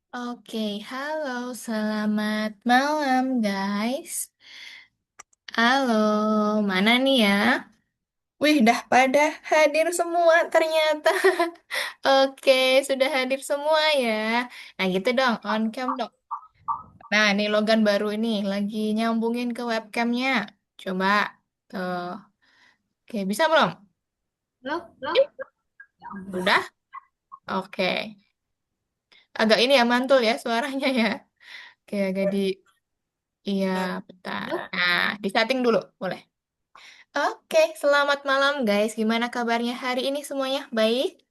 Oke, halo, selamat malam guys. Halo, mana nih ya? Wih, dah pada hadir semua ternyata. Oke, sudah hadir semua ya. Nah gitu dong, on cam dong. Nah, ini Logan baru ini, lagi nyambungin ke webcamnya. Coba, tuh. Oke, bisa belum? Loh, Udah? Oke. Agak ini ya, mantul ya suaranya ya. Oke, agak di... Iya, bentar. loh, Nah, di setting dulu, boleh. Oke, selamat malam guys. Gimana kabarnya hari ini semuanya? Baik?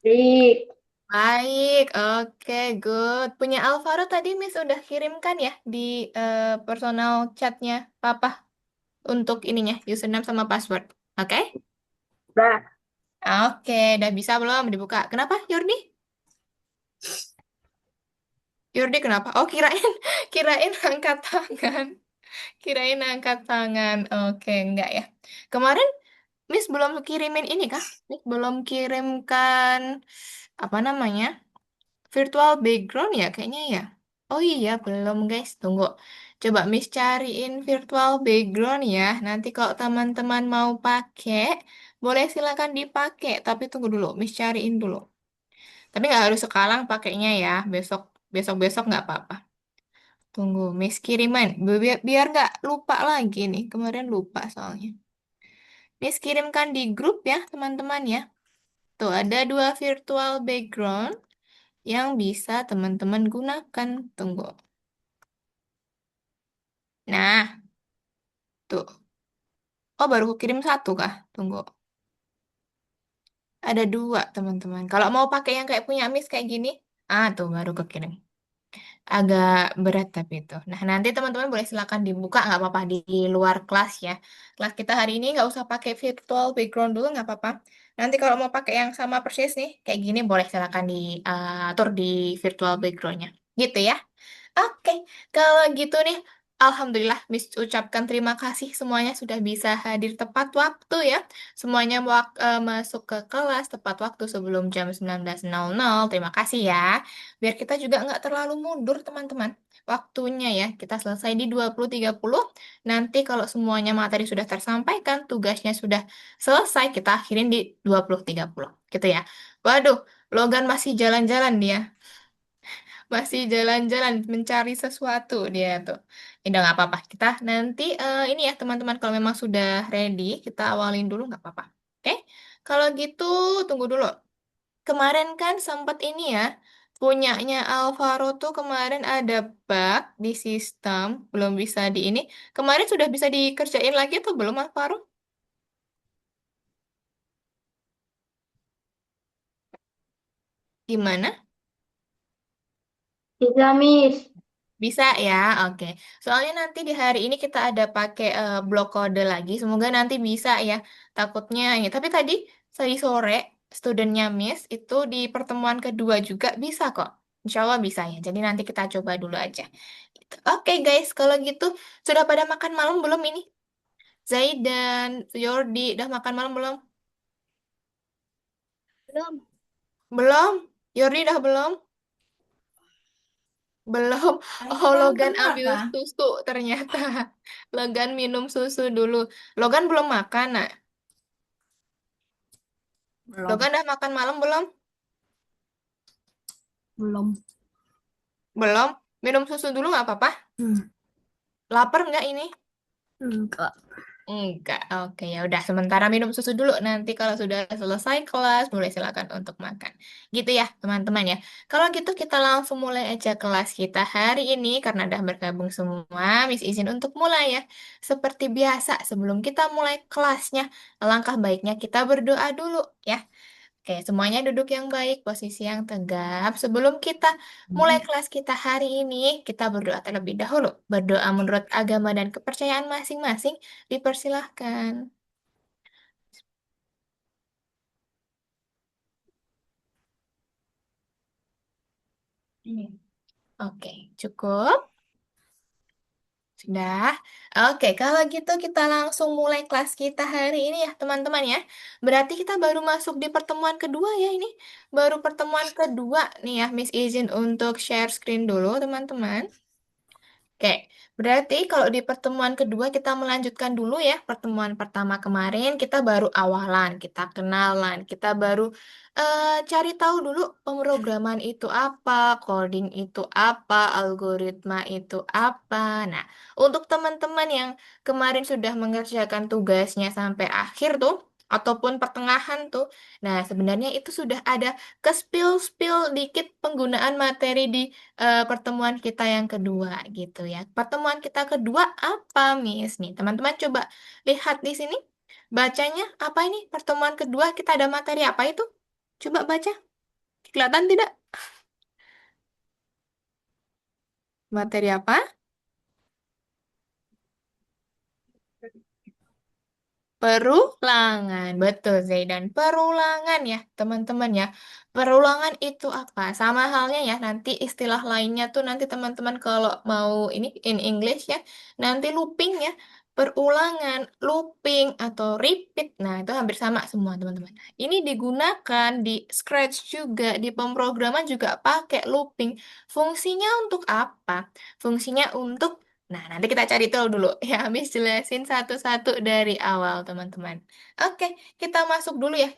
Rik. Baik, oke, good. Punya Alvaro tadi Miss udah kirimkan ya di personal chatnya Papa untuk ininya, username sama password. Oke? Nah, Oke, udah bisa belum dibuka? Kenapa, Yurdi? Yurdi kenapa? Oh, kirain, kirain angkat tangan. Kirain angkat tangan. Oke, enggak ya. Kemarin Miss belum kirimin ini kah? Miss belum kirimkan apa namanya? Virtual background ya kayaknya ya. Oh iya, belum guys. Tunggu. Coba Miss cariin virtual background ya. Nanti kalau teman-teman mau pakai, boleh silakan dipakai. Tapi tunggu dulu, Miss cariin dulu. Tapi nggak harus sekarang pakainya ya. Besok, besok-besok nggak apa-apa. Tunggu, Miss kiriman. Biar nggak lupa lagi nih. Kemarin lupa soalnya. Miss kirimkan di grup ya, teman-teman ya. Tuh, ada dua virtual background yang bisa teman-teman gunakan. Tunggu. Nah, tuh. Oh, baru kirim satu kah? Tunggu. Ada dua, teman-teman. Kalau mau pakai yang kayak punya Miss kayak gini, tuh baru kekirim. Agak berat tapi itu. Nah, nanti teman-teman boleh silakan dibuka, nggak apa-apa di luar kelas ya. Kelas kita hari ini nggak usah pakai virtual background dulu, nggak apa-apa. Nanti kalau mau pakai yang sama persis nih, kayak gini boleh silakan diatur di virtual backgroundnya. Gitu ya. Oke, kalau gitu nih, Alhamdulillah Miss ucapkan terima kasih semuanya sudah bisa hadir tepat waktu ya. Semuanya masuk ke kelas tepat waktu sebelum jam 19.00. Terima kasih ya. Biar kita juga nggak terlalu mundur teman-teman. Waktunya ya, kita selesai di 20.30. Nanti kalau semuanya materi sudah tersampaikan, tugasnya sudah selesai, kita akhirin di 20.30. Gitu ya. Waduh, Logan masih jalan-jalan dia. Masih jalan-jalan mencari sesuatu dia tuh. Ini udah nggak apa-apa. Kita nanti ini ya teman-teman kalau memang sudah ready kita awalin dulu nggak apa-apa. Oke? Kalau gitu tunggu dulu. Kemarin kan sempat ini ya punyanya Alvaro tuh kemarin ada bug di sistem belum bisa di ini. Kemarin sudah bisa dikerjain lagi atau belum Alvaro? Gimana? bisa, Miss. Bisa ya, oke. Soalnya nanti di hari ini kita ada pakai blok kode lagi. Semoga nanti bisa ya. Takutnya ini. Tapi tadi sore, studentnya Miss itu di pertemuan kedua juga bisa kok. Insya Allah bisa ya. Jadi nanti kita coba dulu aja. Gitu. Oke guys, kalau gitu sudah pada makan malam belum ini? Zaid dan Yordi udah makan malam belum? Belum. Belum? Yordi udah belum? Belum. Kayaknya Oh, belum Logan pernah ambil kah? susu ternyata. Logan minum susu dulu. Logan belum makan, nak. Belum. Logan udah makan malam belum? Belum. Belum. Minum susu dulu nggak apa-apa. Hmm. Lapar nggak ini? Enggak. Enggak. Oke, ya udah. Sementara minum susu dulu. Nanti kalau sudah selesai kelas, boleh silakan untuk makan. Gitu ya, teman-teman ya. Kalau gitu kita langsung mulai aja kelas kita hari ini. Karena udah bergabung semua, Miss izin untuk mulai ya. Seperti biasa, sebelum kita mulai kelasnya, alangkah baiknya kita berdoa dulu ya. Oke, semuanya duduk yang baik, posisi yang tegap. Sebelum kita mulai kelas kita hari ini, kita berdoa terlebih dahulu. Berdoa menurut agama dan kepercayaan masing-masing, dipersilahkan. Ini. Oke, cukup. Sudah. Oke, kalau gitu kita langsung mulai kelas kita hari ini ya, teman-teman ya. Berarti kita baru masuk di pertemuan kedua ya ini. Baru pertemuan kedua nih ya, Miss izin untuk share screen dulu, teman-teman. Oke, berarti kalau di pertemuan kedua kita melanjutkan dulu ya. Pertemuan pertama kemarin kita baru awalan, kita kenalan, kita baru cari tahu dulu pemrograman itu apa, coding itu apa, algoritma itu apa. Nah, untuk teman-teman yang kemarin sudah mengerjakan tugasnya sampai akhir tuh, ataupun pertengahan tuh, nah sebenarnya itu sudah ada ke-spill-spill dikit penggunaan materi di pertemuan kita yang kedua gitu ya. Pertemuan kita kedua apa, Miss? Nih, teman-teman coba lihat di sini. Bacanya apa ini? Pertemuan kedua kita ada materi apa itu? Coba baca. Kelihatan tidak? Materi apa? Perulangan, betul Zaidan. Perulangan ya, teman-teman ya. Perulangan itu apa? Sama halnya ya, nanti istilah lainnya tuh nanti teman-teman kalau mau ini in English ya, nanti looping ya. Perulangan, looping, atau repeat. Nah, itu hampir sama semua teman-teman. Ini digunakan di Scratch juga, di pemrograman juga pakai looping. Fungsinya untuk apa? Fungsinya untuk Nah, nanti kita cari tahu dulu. Ya, habis jelasin satu-satu dari awal, teman-teman. Oke, kita masuk dulu ya.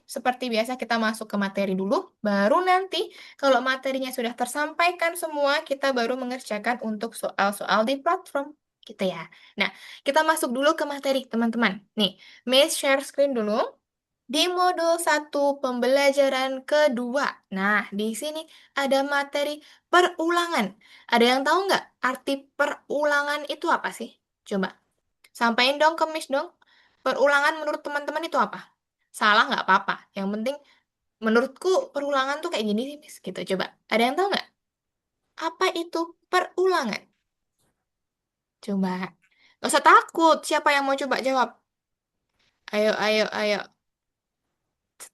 Seperti biasa, kita masuk ke materi dulu. Baru nanti, kalau materinya sudah tersampaikan semua, kita baru mengerjakan untuk soal-soal di platform. Gitu ya. Nah, kita masuk dulu ke materi, teman-teman. Nih, Miss share screen dulu. Di modul satu pembelajaran kedua. Nah, di sini ada materi perulangan. Ada yang tahu nggak arti perulangan itu apa sih? Coba, sampaikan dong ke Miss dong. Perulangan menurut teman-teman itu apa? Salah nggak apa-apa. Yang penting menurutku perulangan tuh kayak gini sih, Miss. Gitu, coba. Ada yang tahu nggak? Apa itu perulangan? Coba. Nggak usah takut. Siapa yang mau coba jawab? Ayo, ayo, ayo.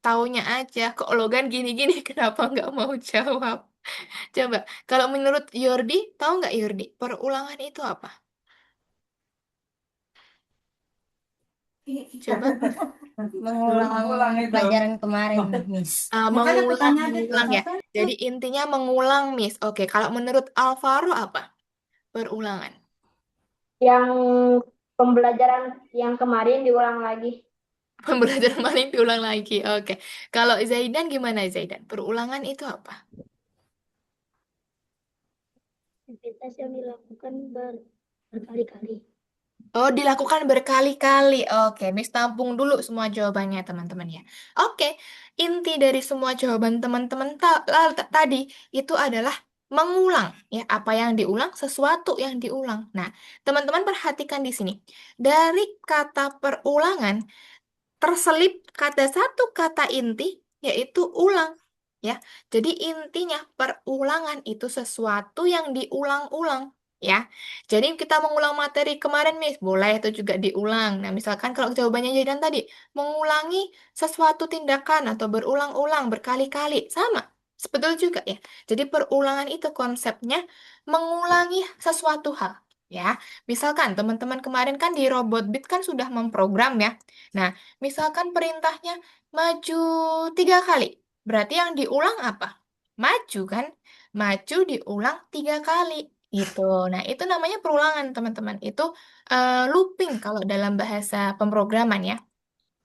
Taunya aja. Kok Logan gini-gini, kenapa nggak mau jawab? Coba, kalau menurut Yordi, tahu nggak Yordi, perulangan itu apa? Coba. Mengulang pelajaran kemarin, Miss. Mengulang ya. Jadi intinya mengulang, Miss. Oke, kalau menurut Alvaro apa? Perulangan. Yang pembelajaran yang kemarin diulang lagi. Pembelajaran paling diulang lagi. Oke. Kalau Zaidan gimana Zaidan? Perulangan itu apa? Aktivitas yang dilakukan berkali-kali. Oh, dilakukan berkali-kali. Oke, Miss tampung dulu semua jawabannya, teman-teman ya. Oke, inti dari semua jawaban teman-teman tadi itu adalah mengulang. Ya, apa yang diulang, sesuatu yang diulang. Nah, teman-teman perhatikan di sini. Dari kata perulangan, terselip satu kata inti yaitu ulang ya. Jadi intinya perulangan itu sesuatu yang diulang-ulang ya. Jadi kita mengulang materi kemarin Miss, boleh itu juga diulang. Nah, misalkan kalau jawabannya Jadian tadi mengulangi sesuatu tindakan atau berulang-ulang berkali-kali sama. Sebetulnya juga ya. Jadi perulangan itu konsepnya mengulangi sesuatu hal ya. Misalkan teman-teman kemarin kan di Robotbit kan sudah memprogram ya. Nah, misalkan perintahnya maju 3 kali. Berarti yang diulang apa? Maju kan? Maju diulang 3 kali. Gitu. Nah, itu namanya perulangan, teman-teman. Itu looping kalau dalam bahasa pemrograman ya.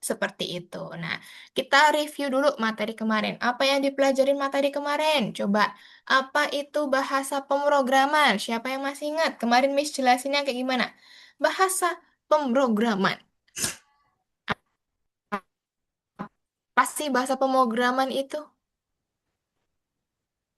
Seperti itu. Nah, kita review dulu materi kemarin. Apa yang dipelajarin materi kemarin? Coba, apa itu bahasa pemrograman? Siapa yang masih ingat? Kemarin Miss jelasinnya kayak gimana? Bahasa pemrograman. Pasti bahasa pemrograman itu.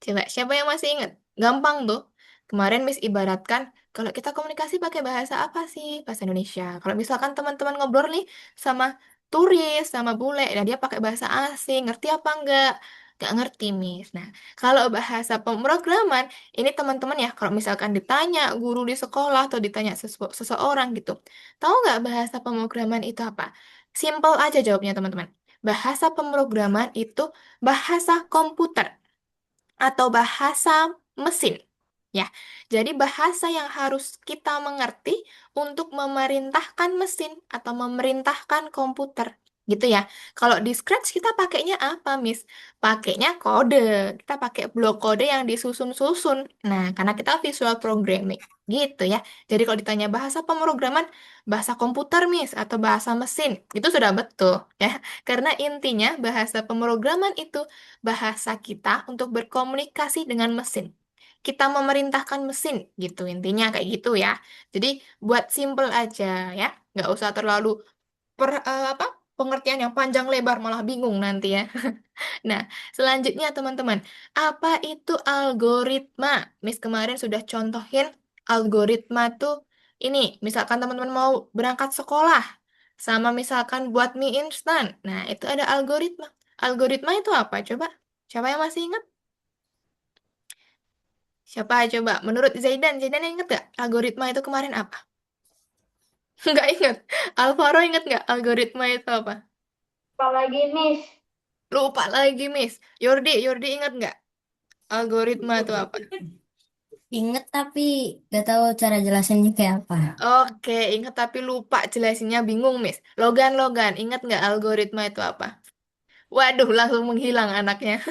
Coba, siapa yang masih ingat? Gampang tuh. Kemarin Miss ibaratkan, kalau kita komunikasi pakai bahasa apa sih? Bahasa Indonesia. Kalau misalkan teman-teman ngobrol nih sama turis, sama bule, dan dia pakai bahasa asing, ngerti apa enggak? Nggak ngerti, Miss. Nah, kalau bahasa pemrograman, ini teman-teman ya, kalau misalkan ditanya guru di sekolah atau ditanya seseorang gitu, tahu nggak bahasa pemrograman itu apa? Simple aja jawabnya, teman-teman. Bahasa pemrograman itu bahasa komputer atau bahasa mesin. Ya, jadi bahasa yang harus kita mengerti untuk memerintahkan mesin atau memerintahkan komputer. Gitu ya. Kalau di Scratch kita pakainya apa, Miss? Pakainya kode. Kita pakai blok kode yang disusun-susun. Nah, karena kita visual programming. Gitu ya. Jadi kalau ditanya bahasa pemrograman, bahasa komputer, Miss, atau bahasa mesin, itu sudah betul ya. Karena intinya bahasa pemrograman itu bahasa kita untuk berkomunikasi dengan mesin. Kita memerintahkan mesin gitu intinya kayak gitu ya. Jadi buat simple aja ya, nggak usah terlalu apa pengertian yang panjang lebar malah bingung nanti ya. Nah, selanjutnya teman-teman, apa itu algoritma? Miss kemarin sudah contohin algoritma tuh ini, misalkan teman-teman mau berangkat sekolah, sama misalkan buat mie instan. Nah, itu ada algoritma. Algoritma itu apa? Coba, siapa yang masih ingat? Siapa coba? Menurut Zaidan, Zaidan ingat gak algoritma itu kemarin apa? Nggak ingat. Alvaro ingat nggak algoritma itu apa? Apalagi Miss, Lupa lagi, Miss. Yordi, Yordi ingat nggak algoritma itu apa? inget tapi gak tahu cara jelasinnya kayak apa. Oke, ingat tapi lupa jelasinnya bingung, Miss. Logan, Logan, ingat nggak algoritma itu apa? Waduh, langsung menghilang anaknya.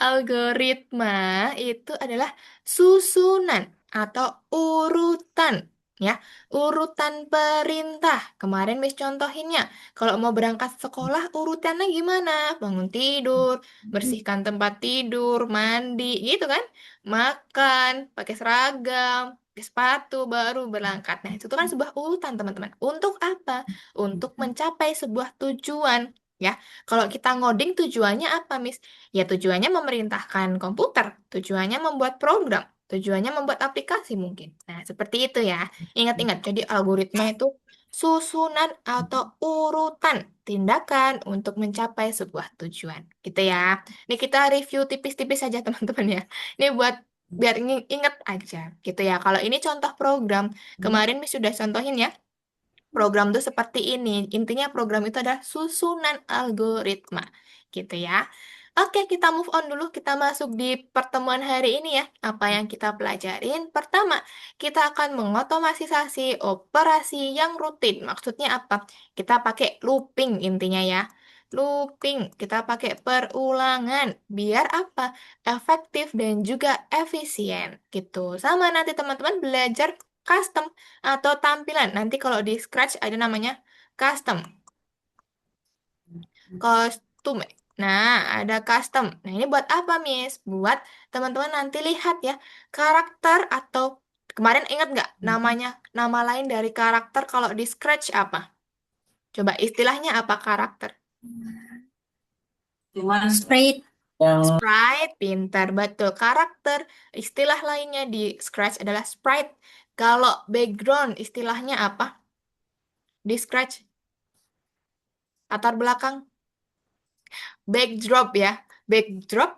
Algoritma itu adalah susunan atau urutan, ya, urutan perintah. Kemarin Miss contohinnya, kalau mau berangkat sekolah urutannya gimana? Bangun tidur, bersihkan tempat tidur, mandi, gitu kan? Makan, pakai seragam, pakai sepatu, baru berangkat. Nah, itu tuh kan sebuah urutan, teman-teman. Untuk apa? Untuk mencapai sebuah tujuan. Ya, kalau kita ngoding tujuannya apa, Miss? Ya tujuannya memerintahkan komputer, tujuannya membuat program, tujuannya membuat aplikasi mungkin. Nah, seperti itu ya. Ingat-ingat, jadi algoritma itu susunan atau urutan tindakan untuk mencapai sebuah tujuan. Gitu ya. Ini kita review tipis-tipis saja teman-teman ya. Ini buat biar ingat aja gitu ya. Kalau ini contoh program, kemarin Miss sudah contohin ya. Program itu seperti ini. Intinya program itu adalah susunan algoritma. Gitu ya. Oke, kita move on dulu. Kita masuk di pertemuan hari ini ya. Apa yang kita pelajarin? Pertama, kita akan mengotomatisasi operasi yang rutin. Maksudnya apa? Kita pakai looping intinya ya. Looping, kita pakai perulangan. Biar apa? Efektif dan juga efisien. Gitu. Sama nanti teman-teman belajar custom atau tampilan. Nanti kalau di Scratch ada namanya custom, kostum. Nah, ada custom. Nah, ini buat apa, Miss? Buat teman-teman nanti lihat ya, karakter atau kemarin ingat nggak namanya, nama lain dari karakter kalau di Scratch apa? Coba istilahnya apa karakter? Cuman sprite yang Sprite, pintar, betul. Karakter, istilah lainnya di Scratch adalah sprite. Kalau background, istilahnya apa? Di Scratch, latar belakang. Backdrop ya. Backdrop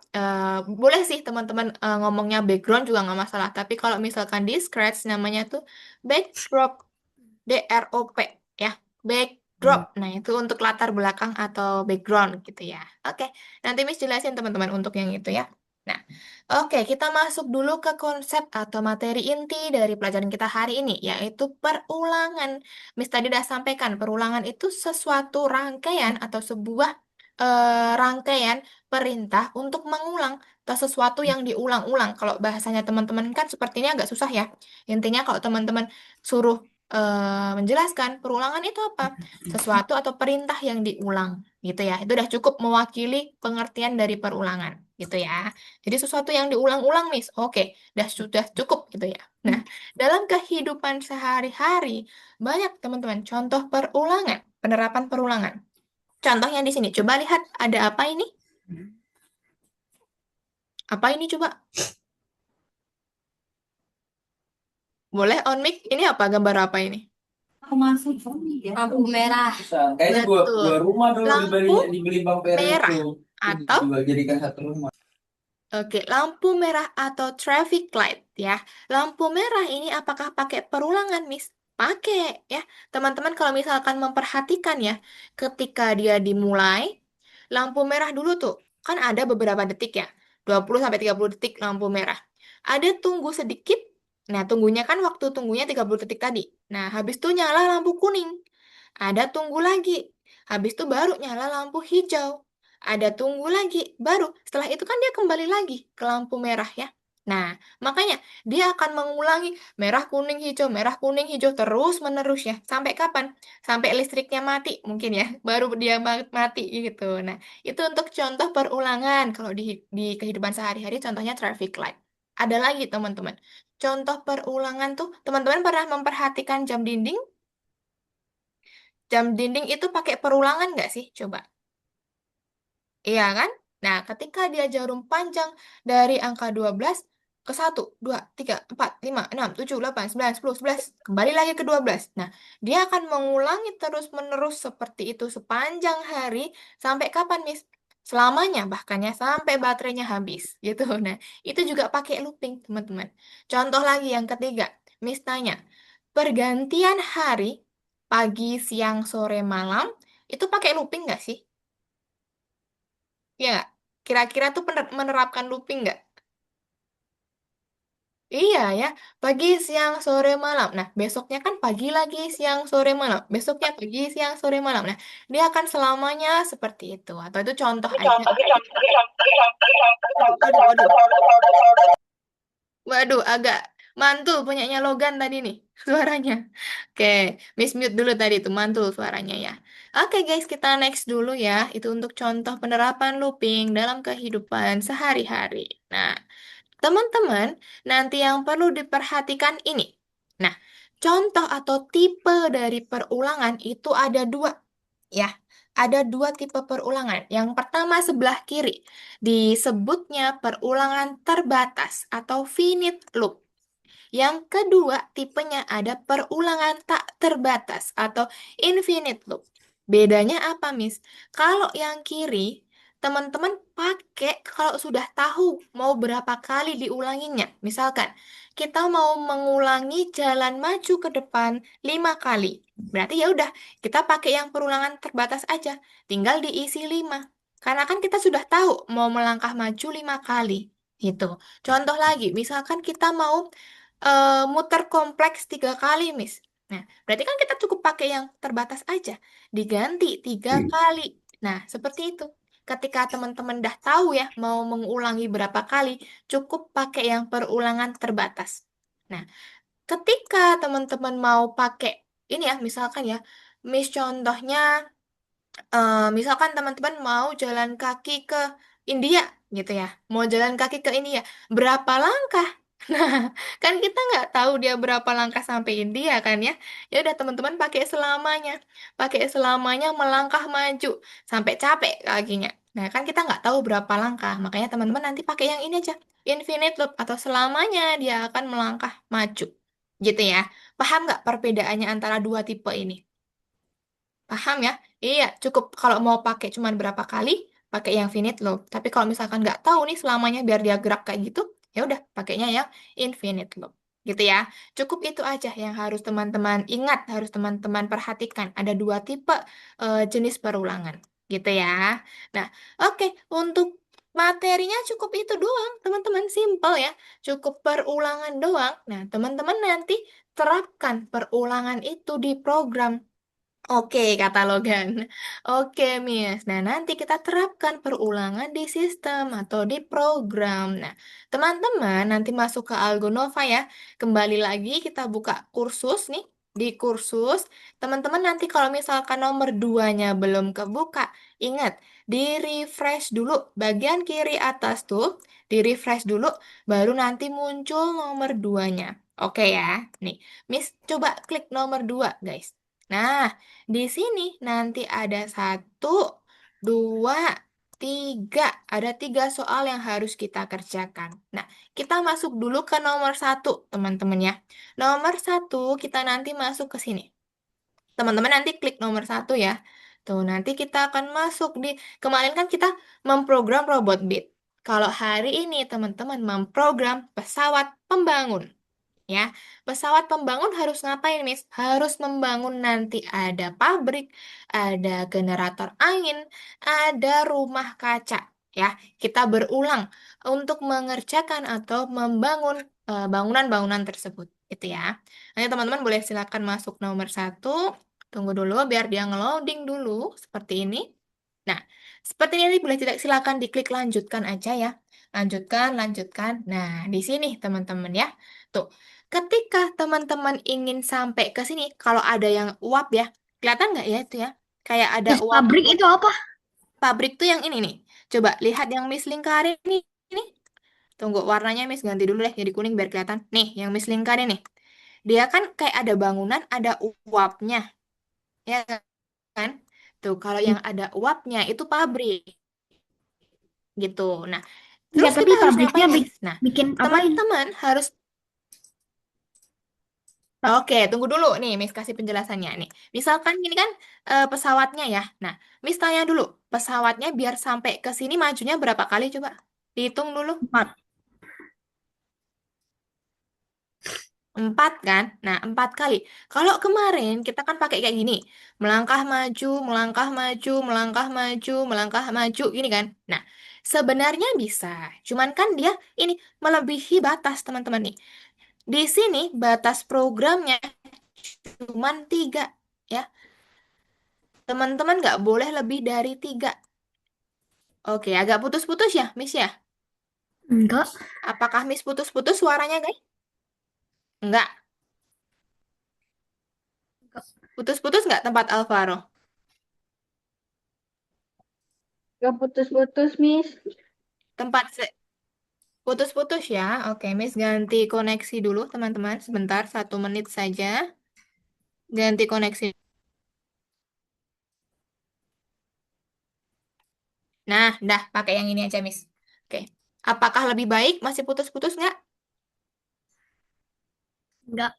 boleh sih teman-teman ngomongnya background juga nggak masalah. Tapi kalau misalkan di Scratch namanya tuh backdrop, DROP ya. Backdrop. Nah, itu untuk latar belakang atau background gitu ya. Oke, nanti Miss jelasin teman-teman untuk yang itu ya. Nah, oke, kita masuk dulu ke konsep atau materi inti dari pelajaran kita hari ini, yaitu perulangan. Miss tadi udah sampaikan, perulangan itu sesuatu rangkaian atau sebuah rangkaian perintah untuk mengulang atau sesuatu yang diulang-ulang. Kalau bahasanya teman-teman kan sepertinya agak susah ya. Intinya kalau teman-teman suruh menjelaskan perulangan itu apa? Sesuatu atau perintah yang diulang gitu ya. Itu udah cukup mewakili pengertian dari perulangan gitu ya. Jadi sesuatu yang diulang-ulang, Miss. Oke, sudah cukup gitu ya. Nah, dalam kehidupan sehari-hari banyak teman-teman contoh perulangan, penerapan perulangan. Contohnya di sini. Coba lihat ada apa ini? Apa ini coba? Boleh on mic? Ini apa gambar apa ini? aku masuk lampu merah. Kayaknya dua Betul. rumah dulu Lampu dibeli Bang Peri itu. merah atau Juga jadikan satu rumah. oke, lampu merah atau traffic light ya. Lampu merah ini apakah pakai perulangan, Miss? Pakai ya. Teman-teman kalau misalkan memperhatikan ya, ketika dia dimulai, lampu merah dulu tuh. Kan ada beberapa detik ya. 20 sampai 30 detik lampu merah. Ada tunggu sedikit. Nah, tunggunya kan waktu tunggunya 30 detik tadi. Nah, habis itu nyala lampu kuning. Ada tunggu lagi. Habis itu baru nyala lampu hijau. Ada tunggu lagi. Baru setelah itu kan dia kembali lagi ke lampu merah ya. Nah, makanya dia akan mengulangi merah kuning hijau terus menerus ya. Sampai kapan? Sampai listriknya mati mungkin ya. Baru dia mati gitu. Nah, itu untuk contoh perulangan kalau di kehidupan sehari-hari contohnya traffic light. Ada lagi teman-teman. Contoh perulangan tuh teman-teman pernah memperhatikan jam dinding? Jam dinding itu pakai perulangan nggak sih? Coba. Iya kan? Nah, ketika dia jarum panjang dari angka 12 ke 1, 2, 3, 4, 5, 6, 7, 8, 9, 10, 11, kembali lagi ke 12. Nah, dia akan mengulangi terus-menerus seperti itu sepanjang hari sampai kapan, Miss? Selamanya, bahkan ya, sampai baterainya habis. Gitu. Nah, itu juga pakai looping, teman-teman. Contoh lagi yang ketiga, Miss tanya, pergantian hari, pagi, siang, sore, malam, itu pakai looping nggak sih? Ya, nggak? Kira-kira tuh menerapkan looping nggak? Iya ya, pagi, siang, sore, malam. Nah, besoknya kan pagi lagi, siang, sore, malam. Besoknya pagi, siang, sore, malam. Nah, dia akan selamanya seperti itu. Atau itu contoh aja. Aduh, aduh, aduh. Waduh, agak mantul punyanya Logan tadi nih suaranya. Oke, Miss mute dulu tadi tuh mantul suaranya ya. Oke guys, kita next dulu ya. Itu untuk contoh penerapan looping dalam kehidupan sehari-hari. Nah, teman-teman, nanti yang perlu diperhatikan ini. Nah, contoh atau tipe dari perulangan itu ada dua. Ya, ada dua tipe perulangan. Yang pertama sebelah kiri, disebutnya perulangan terbatas atau finite loop. Yang kedua, tipenya ada perulangan tak terbatas atau infinite loop. Bedanya apa, Miss? Kalau yang kiri, teman-teman pakai kalau sudah tahu mau berapa kali diulanginya. Misalkan, kita mau mengulangi jalan maju ke depan 5 kali. Berarti ya udah, kita pakai yang perulangan terbatas aja. Tinggal diisi 5. Karena kan kita sudah tahu mau melangkah maju 5 kali. Gitu. Contoh lagi, misalkan kita mau muter kompleks 3 kali, Miss. Nah, berarti kan kita cukup pakai yang terbatas aja. Diganti 3 kali. Nah, seperti itu. Ketika teman-teman dah tahu ya mau mengulangi berapa kali, cukup pakai yang perulangan terbatas. Nah, ketika teman-teman mau pakai ini ya, misalkan ya, Miss contohnya misalkan teman-teman mau jalan kaki ke India gitu ya, mau jalan kaki ke India, berapa langkah? Nah, kan kita nggak tahu dia berapa langkah sampai India kan ya. Ya udah teman-teman pakai selamanya melangkah maju sampai capek kakinya. Nah, kan kita nggak tahu berapa langkah, makanya teman-teman nanti pakai yang ini aja, infinite loop atau selamanya dia akan melangkah maju, gitu ya. Paham nggak perbedaannya antara dua tipe ini? Paham ya? Iya, cukup kalau mau pakai cuman berapa kali, pakai yang finite loop. Tapi kalau misalkan nggak tahu nih selamanya biar dia gerak kayak gitu, ya udah pakainya yang infinite loop. Gitu ya. Cukup itu aja yang harus teman-teman ingat, harus teman-teman perhatikan. Ada dua tipe jenis perulangan. Gitu ya. Nah, oke, untuk materinya cukup itu doang, teman-teman. Simple ya. Cukup perulangan doang. Nah, teman-teman nanti terapkan perulangan itu di program. Oke, kata Logan. Oke, Miss. Nah, nanti kita terapkan perulangan di sistem atau di program. Nah, teman-teman nanti masuk ke Algonova ya. Kembali lagi kita buka kursus nih. Di kursus, teman-teman nanti kalau misalkan nomor 2-nya belum kebuka, ingat, di-refresh dulu. Bagian kiri atas tuh, di-refresh dulu, baru nanti muncul nomor 2-nya. Oke ya. Nih, Miss coba klik nomor 2, guys. Nah, di sini nanti ada 1, 2, 3. Ada 3 soal yang harus kita kerjakan. Nah, kita masuk dulu ke nomor 1, teman-teman ya. Nomor 1, kita nanti masuk ke sini. Teman-teman nanti klik nomor 1 ya. Tuh, nanti kita akan masuk di... Kemarin kan kita memprogram robot Beat. Kalau hari ini teman-teman memprogram pesawat pembangun. Ya, pesawat pembangun harus ngapain, Miss? Harus membangun nanti ada pabrik, ada generator angin, ada rumah kaca. ya. Kita berulang untuk mengerjakan atau membangun bangunan-bangunan tersebut. Itu ya. Nanti teman-teman boleh silakan masuk nomor satu. Tunggu dulu biar dia ngeloading dulu. Seperti ini. Nah, seperti ini boleh tidak silakan diklik lanjutkan aja ya. Lanjutkan, lanjutkan. Nah, di sini teman-teman ya. Tuh, ketika teman-teman ingin sampai ke sini, kalau ada yang uap ya, kelihatan nggak ya itu ya? Kayak ada Terus uap. pabrik itu apa? Pabrik tuh yang ini nih. Coba lihat yang Miss lingkarin nih. Ini. Tunggu, warnanya Miss ganti dulu deh jadi kuning biar kelihatan. Nih, yang Miss lingkarin nih. Dia kan kayak ada bangunan, ada uapnya. Ya kan? Tuh, kalau yang ada uapnya itu pabrik. Gitu. Nah, Iya, terus tapi kita harus pabriknya ngapain, Miss? Nah, bikin apain? teman-teman harus Oke, tunggu dulu nih, Miss kasih penjelasannya nih. Misalkan gini kan pesawatnya ya. Nah, Miss tanya dulu, pesawatnya biar sampai ke sini majunya berapa kali coba? Dihitung dulu. 4. 4 kan? Nah, 4 kali. Kalau kemarin kita kan pakai kayak gini. Melangkah maju, melangkah maju, melangkah maju, melangkah maju, gini kan? Nah, sebenarnya bisa. Cuman kan dia ini melebihi batas teman-teman nih. Di sini batas programnya cuman 3 ya. Teman-teman nggak boleh lebih dari 3. Oke, agak putus-putus ya, Miss ya? Enggak. Apakah Miss putus-putus suaranya, guys? Nggak. Putus-putus nggak tempat Alvaro? Gak putus-putus, Miss. Tempat putus-putus ya. Oke, Miss ganti koneksi dulu, teman-teman. Sebentar, 1 menit saja. Ganti koneksi. Nah, dah pakai yang ini aja, Miss. Oke. Apakah lebih baik masih putus-putus nggak? Enggak.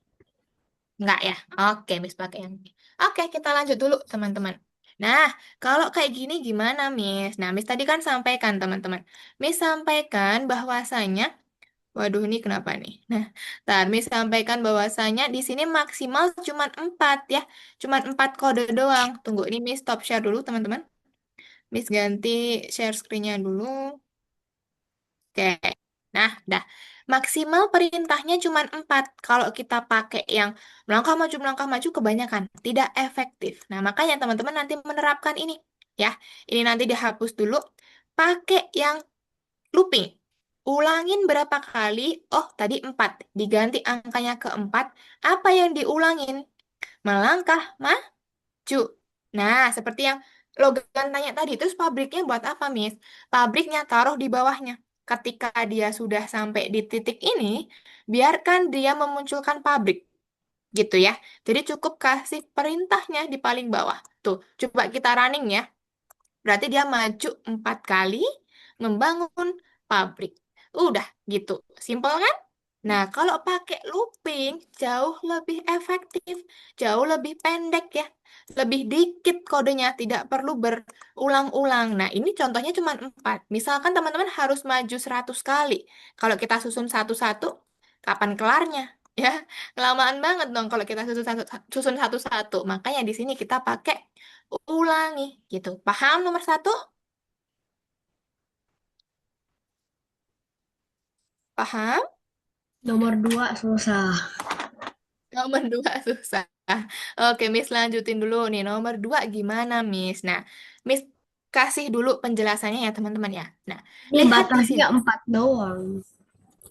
Nggak ya? Oke, Miss pakai yang ini. Oke, kita lanjut dulu, teman-teman. Nah, kalau kayak gini gimana, Miss? Nah, Miss tadi kan sampaikan, teman-teman. Miss sampaikan bahwasanya, waduh, ini kenapa nih? Nah, ntar Miss sampaikan bahwasanya di sini maksimal cuma 4 ya. Cuma 4 kode doang. Tunggu, ini Miss stop share dulu, teman-teman. Miss ganti share screen-nya dulu. Oke. Nah, dah. Maksimal perintahnya cuma 4. Kalau kita pakai yang melangkah maju kebanyakan. Tidak efektif. Nah, makanya teman-teman nanti menerapkan ini. Ya, ini nanti dihapus dulu. Pakai yang looping. Ulangin berapa kali? Oh, tadi 4. Diganti angkanya ke 4. Apa yang diulangin? Melangkah maju. Nah, seperti yang Logan tanya tadi, terus pabriknya buat apa, Miss? Pabriknya taruh di bawahnya. Ketika dia sudah sampai di titik ini, biarkan dia memunculkan pabrik, gitu ya. Jadi cukup kasih perintahnya di paling bawah. Tuh, coba kita running ya. Berarti dia maju 4 kali membangun pabrik. Udah gitu. Simpel kan? Nah, kalau pakai looping jauh lebih efektif, jauh lebih pendek ya. Lebih dikit kodenya, tidak perlu berulang-ulang. Nah, ini contohnya cuma 4. Misalkan teman-teman harus maju 100 kali. Kalau kita susun satu-satu, kapan kelarnya? Ya, kelamaan banget dong kalau kita susun satu-satu. Makanya di sini kita pakai ulangi gitu. Paham nomor satu? Paham? Nomor 2 susah. Nomor 2 susah. Oke, Miss lanjutin dulu nih. Nomor 2 gimana, Miss? Nah, Miss kasih dulu penjelasannya ya, teman-teman ya. Nah, Ini lihat di batasnya sini. 4 doang.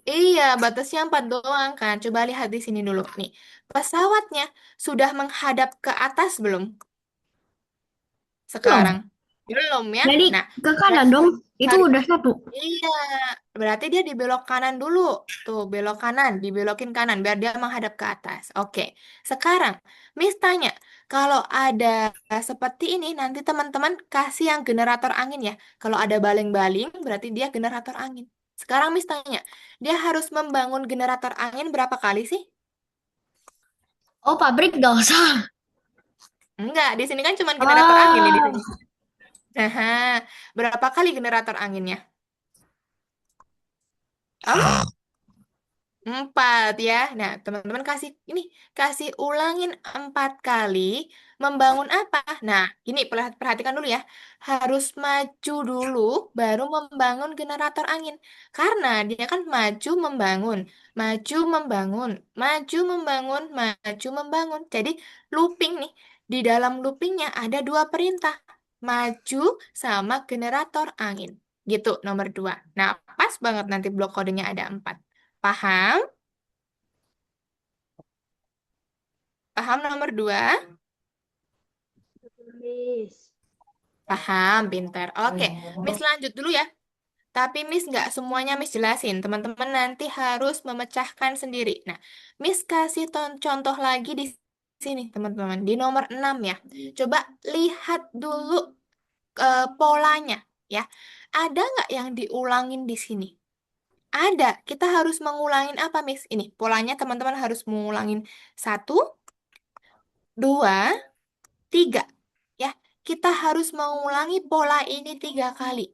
Iya, batasnya 4 doang kan. Coba lihat di sini dulu nih. Pesawatnya sudah menghadap ke atas belum sekarang? Belum. Belum ya. Jadi Nah, ke kanan dong. Itu harus udah 1. iya, berarti dia di belok kanan dulu. Tuh, belok kanan, dibelokin kanan biar dia menghadap ke atas. Oke. Sekarang, Miss tanya, kalau ada seperti ini, nanti teman-teman kasih yang generator angin ya. Kalau ada baling-baling, berarti dia generator angin. Sekarang Miss tanya, dia harus membangun generator angin berapa kali sih? Oh, pabrik gak usah. Enggak, di sini kan cuma generator angin nih di Ah, sini. Nah, berapa kali generator anginnya? Om? 4 ya. Nah, teman-teman kasih ulangin 4 kali membangun apa? Nah, ini perhatikan dulu ya. Harus maju dulu baru membangun generator angin. Karena dia kan maju membangun, maju membangun, maju membangun. Jadi looping nih. Di dalam loopingnya ada dua perintah. Maju sama generator angin. Gitu, nomor 2. Nah, pas banget nanti blok kodenya ada 4. Paham? Paham nomor 2? Miss. Paham, pintar. Oke, Miss lanjut dulu ya. Tapi Miss nggak semuanya Miss jelasin. Teman-teman nanti harus memecahkan sendiri. Nah, Miss kasih contoh lagi di sini, teman-teman. Di nomor 6 ya. Coba lihat dulu polanya ya. Ada nggak yang diulangin di sini? Ada. Kita harus mengulangin apa, Miss? Ini polanya teman-teman harus mengulangin 1, 2, 3. Ya, kita harus mengulangi pola ini 3 kali.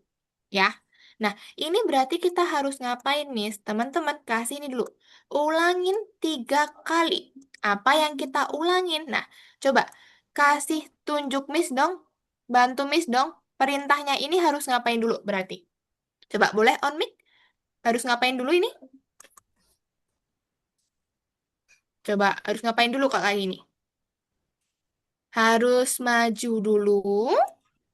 Ya. Nah, ini berarti kita harus ngapain, Miss? Teman-teman, kasih ini dulu. Ulangin 3 kali. Apa yang kita ulangin? Nah, coba kasih tunjuk Miss dong. Bantu Miss dong. Perintahnya ini harus ngapain dulu berarti? Coba boleh on mic? Harus ngapain dulu ini? Coba harus ngapain dulu kak kayak ini? Harus maju dulu.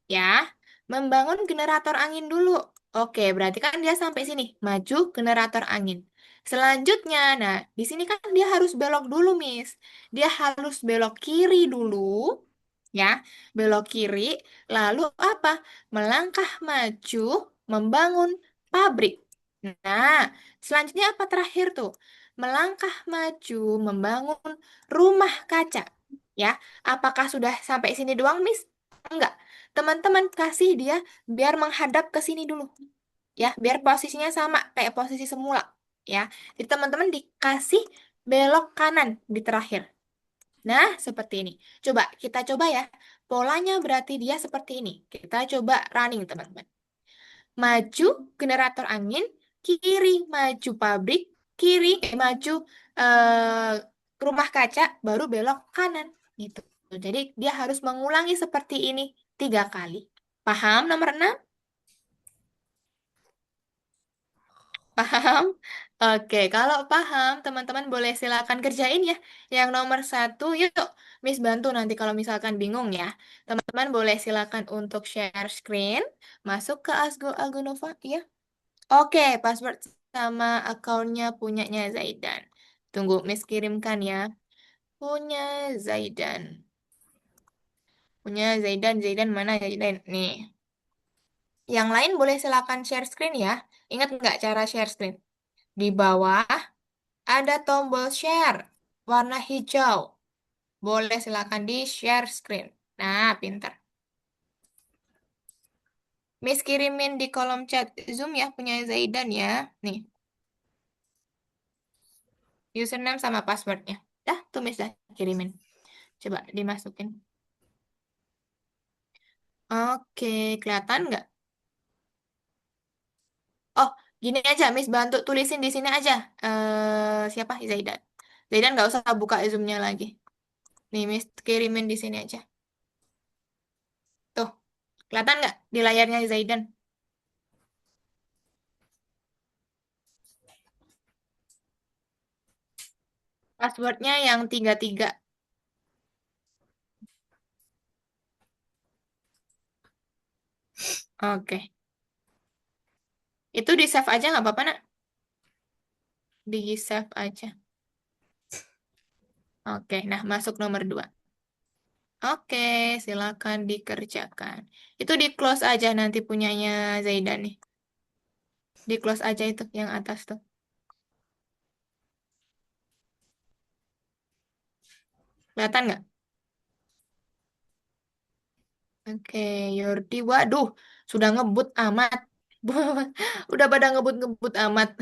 Ya, membangun generator angin dulu. Oke, berarti kan dia sampai sini, maju generator angin. Selanjutnya, nah, di sini kan dia harus belok dulu, Miss. Dia harus belok kiri dulu, ya, belok kiri, lalu apa? Melangkah maju, membangun pabrik. Nah, selanjutnya apa terakhir tuh? Melangkah maju, membangun rumah kaca. Ya, apakah sudah sampai sini doang, Miss? Enggak. Teman-teman kasih dia biar menghadap ke sini dulu. Ya, biar posisinya sama kayak posisi semula. Ya, jadi teman-teman dikasih belok kanan di terakhir. Nah, seperti ini. Kita coba ya. Polanya berarti dia seperti ini. Kita coba running, teman-teman. Maju generator angin, kiri maju pabrik, kiri maju eh, rumah kaca, baru belok kanan. Gitu. Jadi dia harus mengulangi seperti ini 3 kali. Paham nomor 6? Paham? Oke, kalau paham, teman-teman boleh silakan kerjain ya. Yang nomor 1, yuk, Miss bantu nanti kalau misalkan bingung ya. Teman-teman boleh silakan untuk share screen, masuk ke Asgo Algonova, ya. Oke, password sama akunnya punyanya Zaidan. Tunggu, Miss kirimkan ya. Punya Zaidan. Punya Zaidan, Zaidan mana Zaidan? Nih. Yang lain boleh silakan share screen ya. Ingat nggak cara share screen? Di bawah ada tombol share warna hijau. Boleh silakan di share screen. Nah, pintar. Miss kirimin di kolom chat Zoom ya punya Zaidan ya. Nih, username sama passwordnya. Dah, tuh Miss dah kirimin. Coba dimasukin. Oke, kelihatan nggak? Oh, gini aja, Miss bantu tulisin di sini aja. Siapa? Zaidan. Zaidan nggak usah buka Zoom-nya lagi. Nih, Miss kirimin di sini aja. Tuh, kelihatan nggak di layarnya Zaidan? Passwordnya yang 33. Oke. Itu di save aja nggak apa-apa, nak? Di save aja. Oke, nah masuk nomor 2. Oke, silakan dikerjakan. Itu di close aja nanti punyanya Zaidan nih. Di close aja itu yang atas tuh. Kelihatan nggak? Oke, Yordi. Waduh, sudah ngebut amat. Udah pada ngebut-ngebut amat.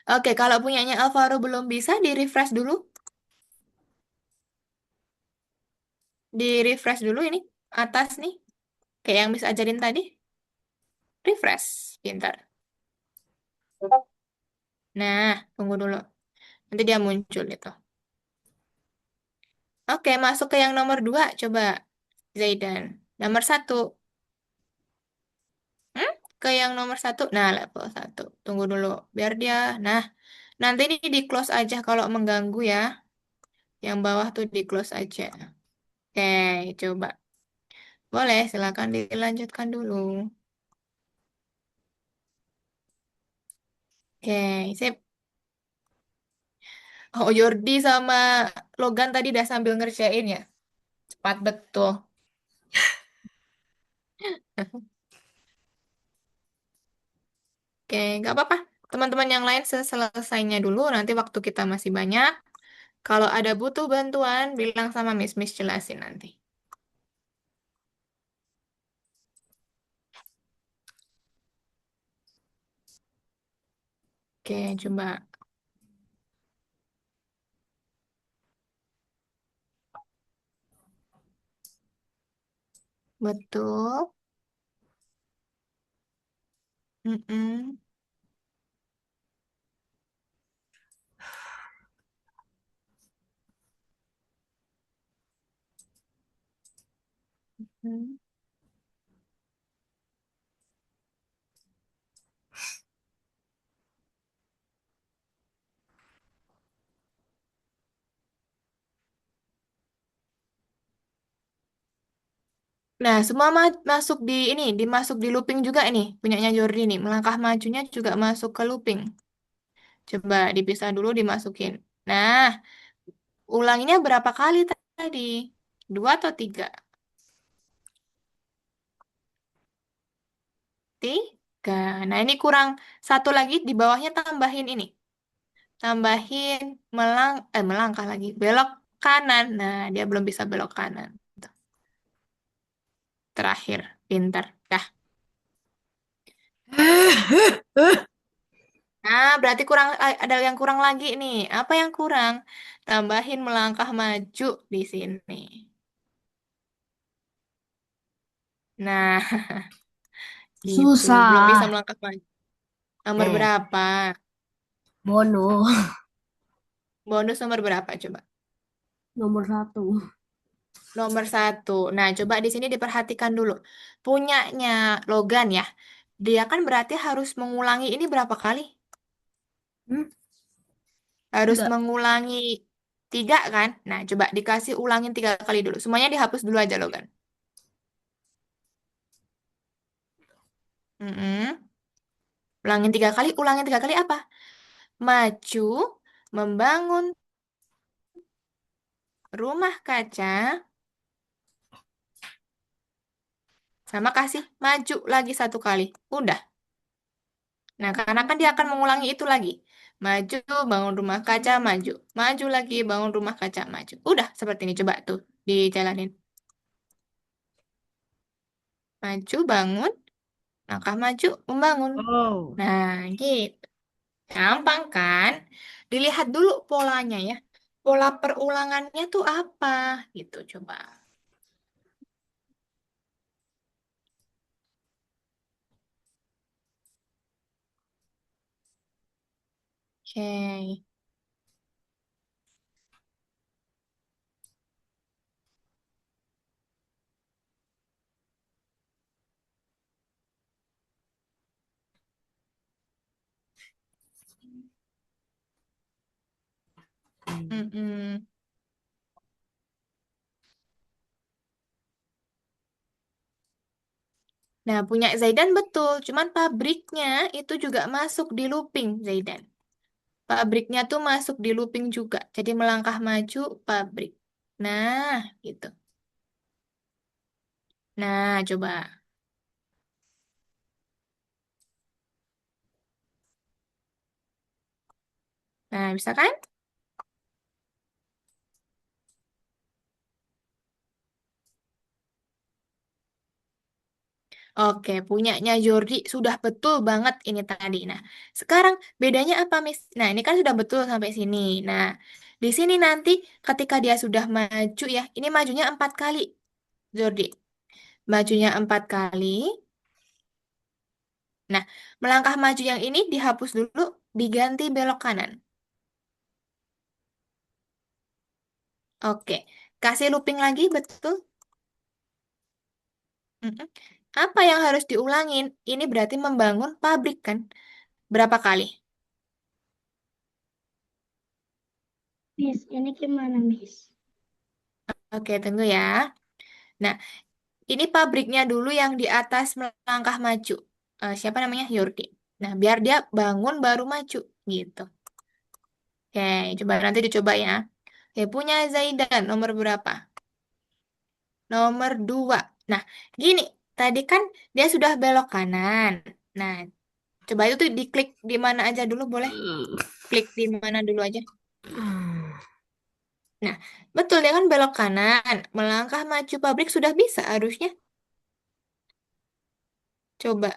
Oke, kalau punyanya Alvaro belum bisa, di-refresh dulu. Di-refresh dulu ini. Atas nih. Kayak yang Miss ajarin tadi. Refresh. Pintar. Nah, tunggu dulu. Nanti dia muncul itu. Oke, masuk ke yang nomor 2. Coba, Zaidan. Nomor 1. Hmm? Ke yang nomor 1. Nah, level 1. Tunggu dulu. Biar dia. Nah, nanti ini di close aja kalau mengganggu ya. Yang bawah tuh di close aja. Oke, coba. Boleh, silakan dilanjutkan dulu. Oke, sip. Oh, Jordi sama Logan tadi udah sambil ngerjain ya. Cepat betul. Oke, nggak apa-apa. Teman-teman yang lain selesainya dulu. Nanti waktu kita masih banyak. Kalau ada butuh bantuan, bilang sama Miss jelasin nanti. Oke, coba. Betul. Mm-mm. Hmm. Nah, semua masuk di ini, dimasuk di looping juga ini, punyanya Jordi nih. Melangkah majunya juga masuk ke looping. Coba dipisah dulu, dimasukin. Nah, ulanginya berapa kali tadi? 2 atau 3? 3. Nah, ini kurang satu lagi, di bawahnya tambahin ini. Tambahin melangkah lagi. Belok kanan. Nah, dia belum bisa belok kanan. Tuh, terakhir, pinter. Dah. Nah, berarti kurang ada yang kurang lagi nih. Apa yang kurang? Tambahin melangkah maju di sini. Nah, gitu. Belum bisa Susah. melangkah maju. Nomor Nih, berapa? bodoh. Bonus nomor berapa coba? Nomor 1. Nomor 1. Nah, coba di sini diperhatikan dulu. Punyanya Logan ya. Dia kan berarti harus mengulangi ini berapa kali? Hmm? Harus Enggak. mengulangi 3 kan? Nah, coba dikasih ulangin 3 kali dulu. Semuanya dihapus dulu aja Logan. Mm-mm. Ulangin tiga kali apa? Maju, membangun rumah kaca, sama kasih maju lagi 1 kali. Udah. Nah, karena kan dia akan mengulangi itu lagi. Maju, bangun rumah kaca, maju. Maju lagi, bangun rumah kaca, maju. Udah, seperti ini. Coba tuh, dijalanin. Maju, bangun, langkah maju, membangun. Oh. Nah, gitu. Gampang kan? Dilihat dulu polanya ya. Pola perulangannya tuh apa? Gitu, coba. Oke. Mm-mm. Nah, punya Zaidan betul, cuman pabriknya itu juga masuk di looping, Zaidan. Pabriknya tuh masuk di looping juga. Jadi melangkah maju pabrik. Nah, gitu. Nah, coba. Nah, bisa kan? Oke, punyanya Jordi sudah betul banget ini tadi. Nah, sekarang bedanya apa, Miss? Nah, ini kan sudah betul sampai sini. Nah, di sini nanti ketika dia sudah maju ya, ini majunya 4 kali, Jordi. Majunya 4 kali. Nah, melangkah maju yang ini dihapus dulu, diganti belok kanan. Oke, kasih looping lagi, betul. Mm-mm. Apa yang harus diulangin? Ini berarti membangun pabrik kan? Berapa kali? Miss, ini gimana, Miss? Oke, tunggu ya. Nah, ini pabriknya dulu yang di atas melangkah maju. Siapa namanya? Yordi. Nah, biar dia bangun baru maju. Gitu. Oke, coba nanti dicoba ya. Oke, punya Zaidan nomor berapa? Nomor 2. Nah, gini. Tadi kan dia sudah belok kanan. Nah, coba itu tuh diklik di mana aja dulu boleh? Klik di mana dulu aja. Nah, betul dia kan belok kanan. Melangkah maju pabrik sudah bisa harusnya. Coba.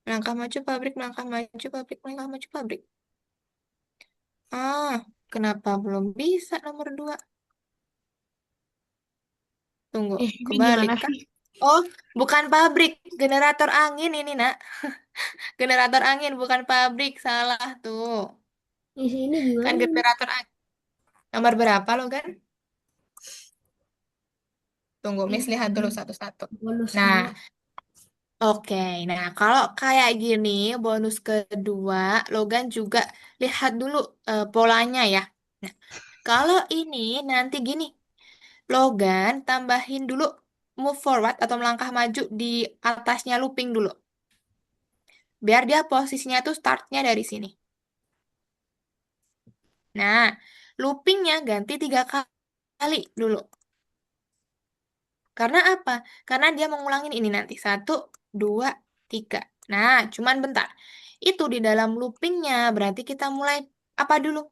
Melangkah maju pabrik, melangkah maju pabrik, melangkah maju pabrik. Ah, kenapa belum bisa nomor 2? Tunggu, Ini kebalik gimana kah? sih? Oh, bukan pabrik. Generator angin ini, nak. Generator angin, bukan pabrik. Salah tuh. Miss, ini Kan gimana nih? generator angin. Nomor berapa lo kan? Tunggu, Miss lihat dulu satu-satu. Bonus Nah, dua. oke, nah kalau kayak gini, bonus kedua, Logan juga lihat dulu polanya ya. Nah, kalau ini nanti gini, Logan tambahin dulu move forward atau melangkah maju di atasnya looping dulu. Biar dia posisinya tuh startnya dari sini. Nah, loopingnya ganti 3 kali dulu. Karena apa? Karena dia mengulangin ini nanti. 1, 2, 3. Nah, cuman bentar. Itu di dalam loopingnya berarti kita mulai apa dulu?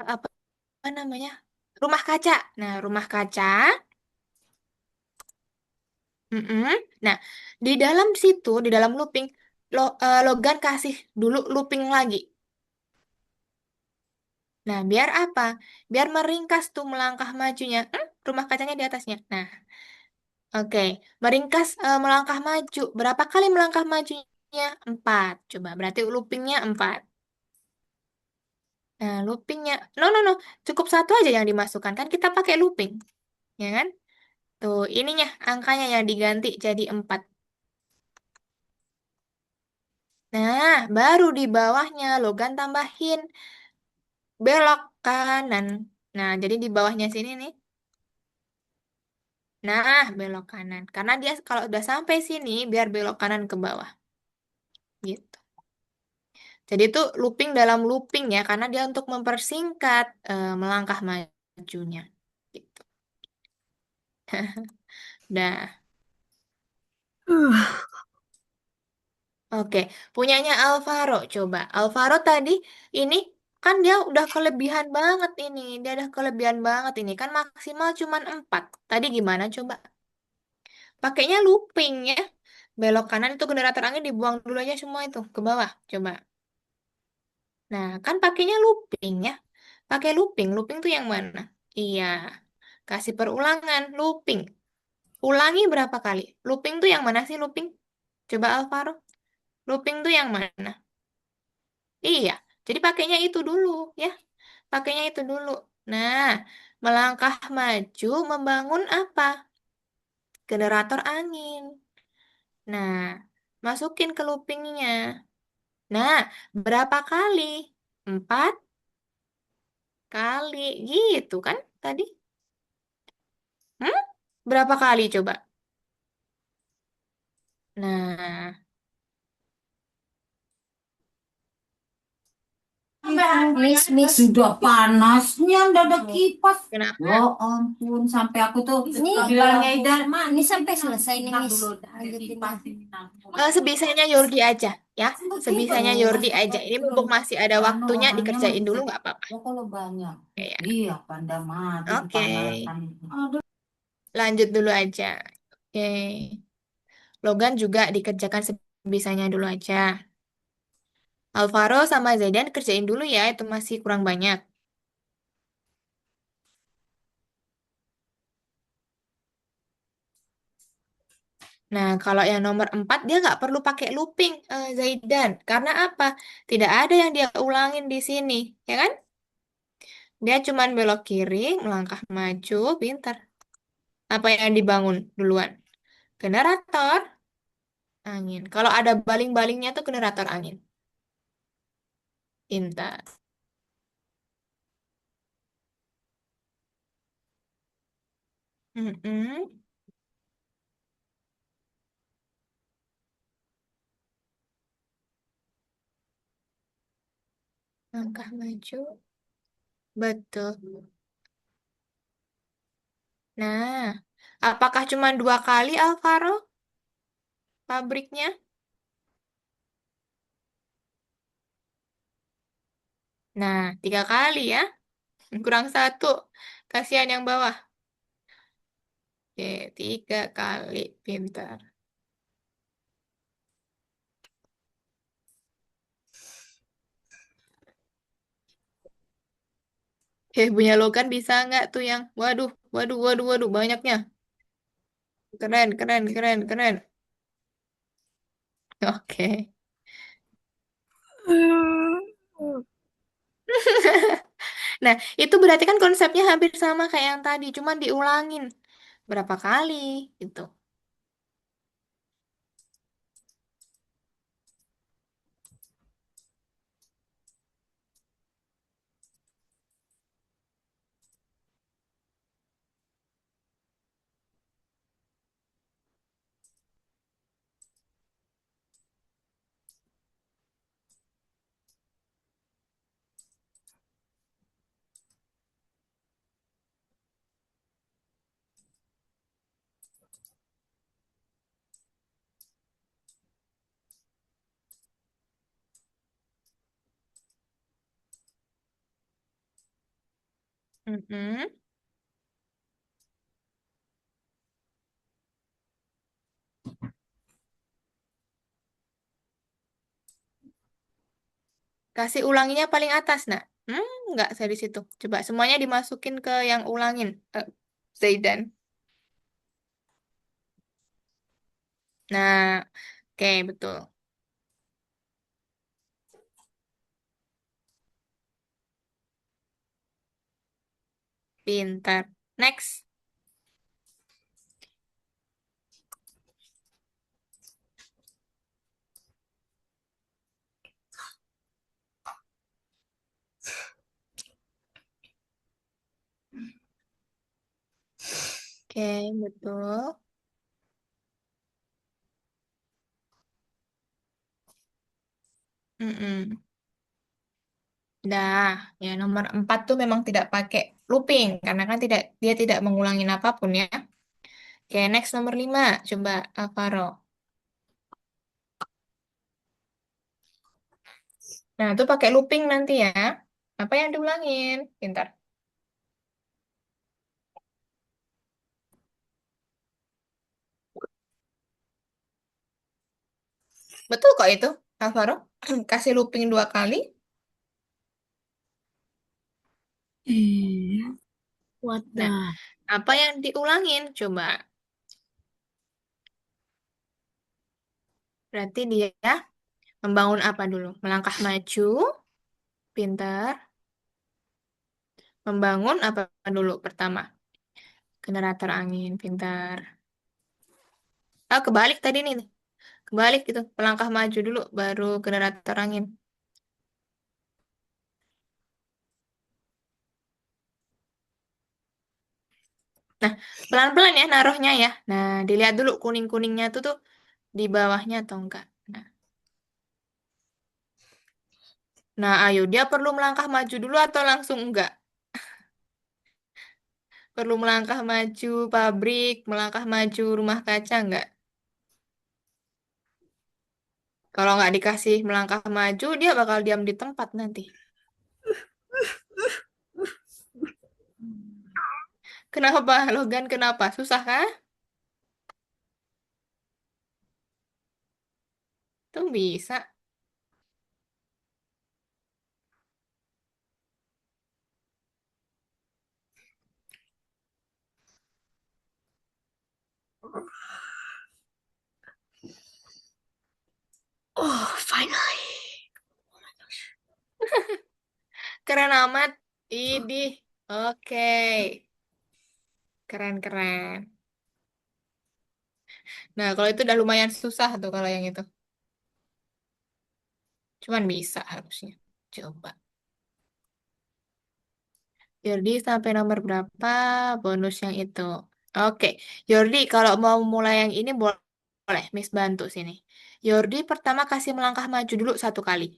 Apa namanya? Rumah kaca. Nah, rumah kaca. Mm-mm. Nah, di dalam situ, di dalam looping, Logan kasih dulu looping lagi. Nah, biar apa? Biar meringkas tuh melangkah majunya. Rumah kacanya di atasnya. Nah, oke, meringkas melangkah maju. Berapa kali melangkah majunya? 4. Coba, berarti loopingnya 4. Nah, loopingnya, no, no, no, cukup satu aja yang dimasukkan. Kan kita pakai looping, ya kan? Tuh, ininya, angkanya yang diganti jadi 4. Nah, baru di bawahnya Logan tambahin belok kanan. Nah, jadi di bawahnya sini nih. Nah, belok kanan. Karena dia kalau udah sampai sini, biar belok kanan ke bawah. Gitu. Jadi itu looping dalam looping ya, karena dia untuk mempersingkat melangkah majunya. Gitu. Dah, oke. Punyanya Alvaro, coba. Alvaro tadi ini kan dia udah kelebihan banget ini. Dia udah kelebihan banget ini. Kan maksimal cuman 4. Tadi gimana coba? Pakainya looping ya. Belok kanan itu generator angin dibuang dulu aja semua itu ke bawah. Coba. Nah, kan pakainya looping ya. Pakai looping. Looping tuh yang mana? Iya. Kasih perulangan. Looping. Ulangi berapa kali? Looping tuh yang mana sih looping? Coba Alvaro. Looping tuh yang mana? Iya. Jadi pakainya itu dulu ya. Pakainya itu dulu. Nah, melangkah maju membangun apa? Generator angin. Nah, masukin ke loopingnya. Nah, berapa kali? 4 kali. Gitu kan tadi? Hmm? Berapa kali coba? Nah, Miss. Sudah panasnya ndak ada kipas. kenapa? Ya ampun, sampai aku tuh Ini bilangnya Idan, ini sampai selesai nih, Miss. Lanjutin ya. Sebisanya Yordi aja ya. Sebisanya Yordi aja. Ini mumpung masih ada waktunya dikerjain dulu nggak apa-apa. ya kalau banyak. Oke, ya. Iya, pada mati Oke, dipanasan. Aduh. lanjut dulu aja. Oke, Logan juga dikerjakan sebisanya dulu aja. Alvaro sama Zaidan kerjain dulu ya, itu masih kurang banyak. Nah, kalau yang nomor 4 dia nggak perlu pakai looping, Zaidan. Karena apa? Tidak ada yang dia ulangin di sini, ya kan? Dia cuman belok kiri, melangkah maju, pintar. Apa yang dibangun duluan? Generator angin. Kalau ada baling-balingnya tuh generator angin. Pintar. Mm-mm. Langkah maju. Betul. Nah, apakah cuma 2 kali Alvaro pabriknya? Nah, 3 kali ya. Kurang satu. Kasihan yang bawah. Oke, 3 kali. Pintar. Punya Logan bisa nggak tuh yang, waduh, waduh, waduh, waduh, banyaknya. Keren, keren, keren, keren. Oke. Nah, itu berarti kan konsepnya hampir sama kayak yang tadi, cuman diulangin berapa kali gitu. Mm-mm. Kasih ulanginya paling atas, nak. Nggak saya di situ. Coba semuanya dimasukin ke yang ulangin. Zaidan. Nah, oke, betul. Pintar. Next. Oke, betul. Mm-mm. Dah, ya nomor 4 tuh memang tidak pakai looping karena kan dia tidak mengulangin apapun ya. Oke, next nomor 5. Coba Alvaro. Nah, itu pakai looping nanti ya. Apa yang diulangin? Pintar. Betul kok itu, Alvaro. Kasih looping 2 kali. What Nah, the? apa yang diulangin? Coba. Berarti dia membangun apa dulu? Melangkah maju, pintar. Membangun apa dulu pertama? Generator angin, pintar. Ah, kebalik tadi nih. Kebalik gitu. Melangkah maju dulu, baru generator angin. Nah, pelan-pelan ya naruhnya ya. Nah, dilihat dulu kuning-kuningnya tuh di bawahnya atau enggak. Nah, ayo dia perlu melangkah maju dulu atau langsung enggak? Perlu melangkah maju pabrik, melangkah maju rumah kaca enggak? Kalau nggak dikasih melangkah maju, dia bakal diam di tempat nanti. Kenapa, Logan? Kenapa? Susah kah? Tuh bisa. Oh, finally. Keren amat. Idih. Oke. Keren-keren. Nah, kalau itu udah lumayan susah tuh kalau yang itu. Cuman bisa harusnya. Coba. Jordi sampai nomor berapa bonus yang itu? Oke. Jordi, kalau mau mulai yang ini boleh Miss bantu sini. Jordi pertama kasih melangkah maju dulu satu kali.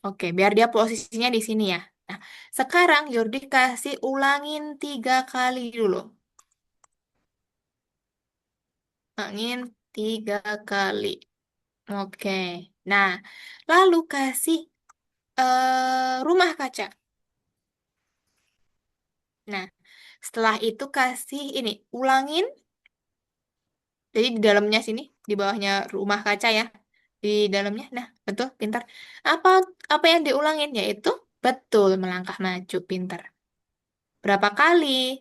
Oke, biar dia posisinya di sini ya. Nah, sekarang Jordi kasih ulangin 3 kali dulu. Ulangin 3 kali. Oke. Nah, lalu kasih rumah kaca. Nah, setelah itu kasih ini, ulangin. Jadi di dalamnya sini, di bawahnya rumah kaca ya. Di dalamnya. Nah, betul, pintar. Apa apa yang diulangin? Yaitu betul melangkah maju, pintar. Berapa kali?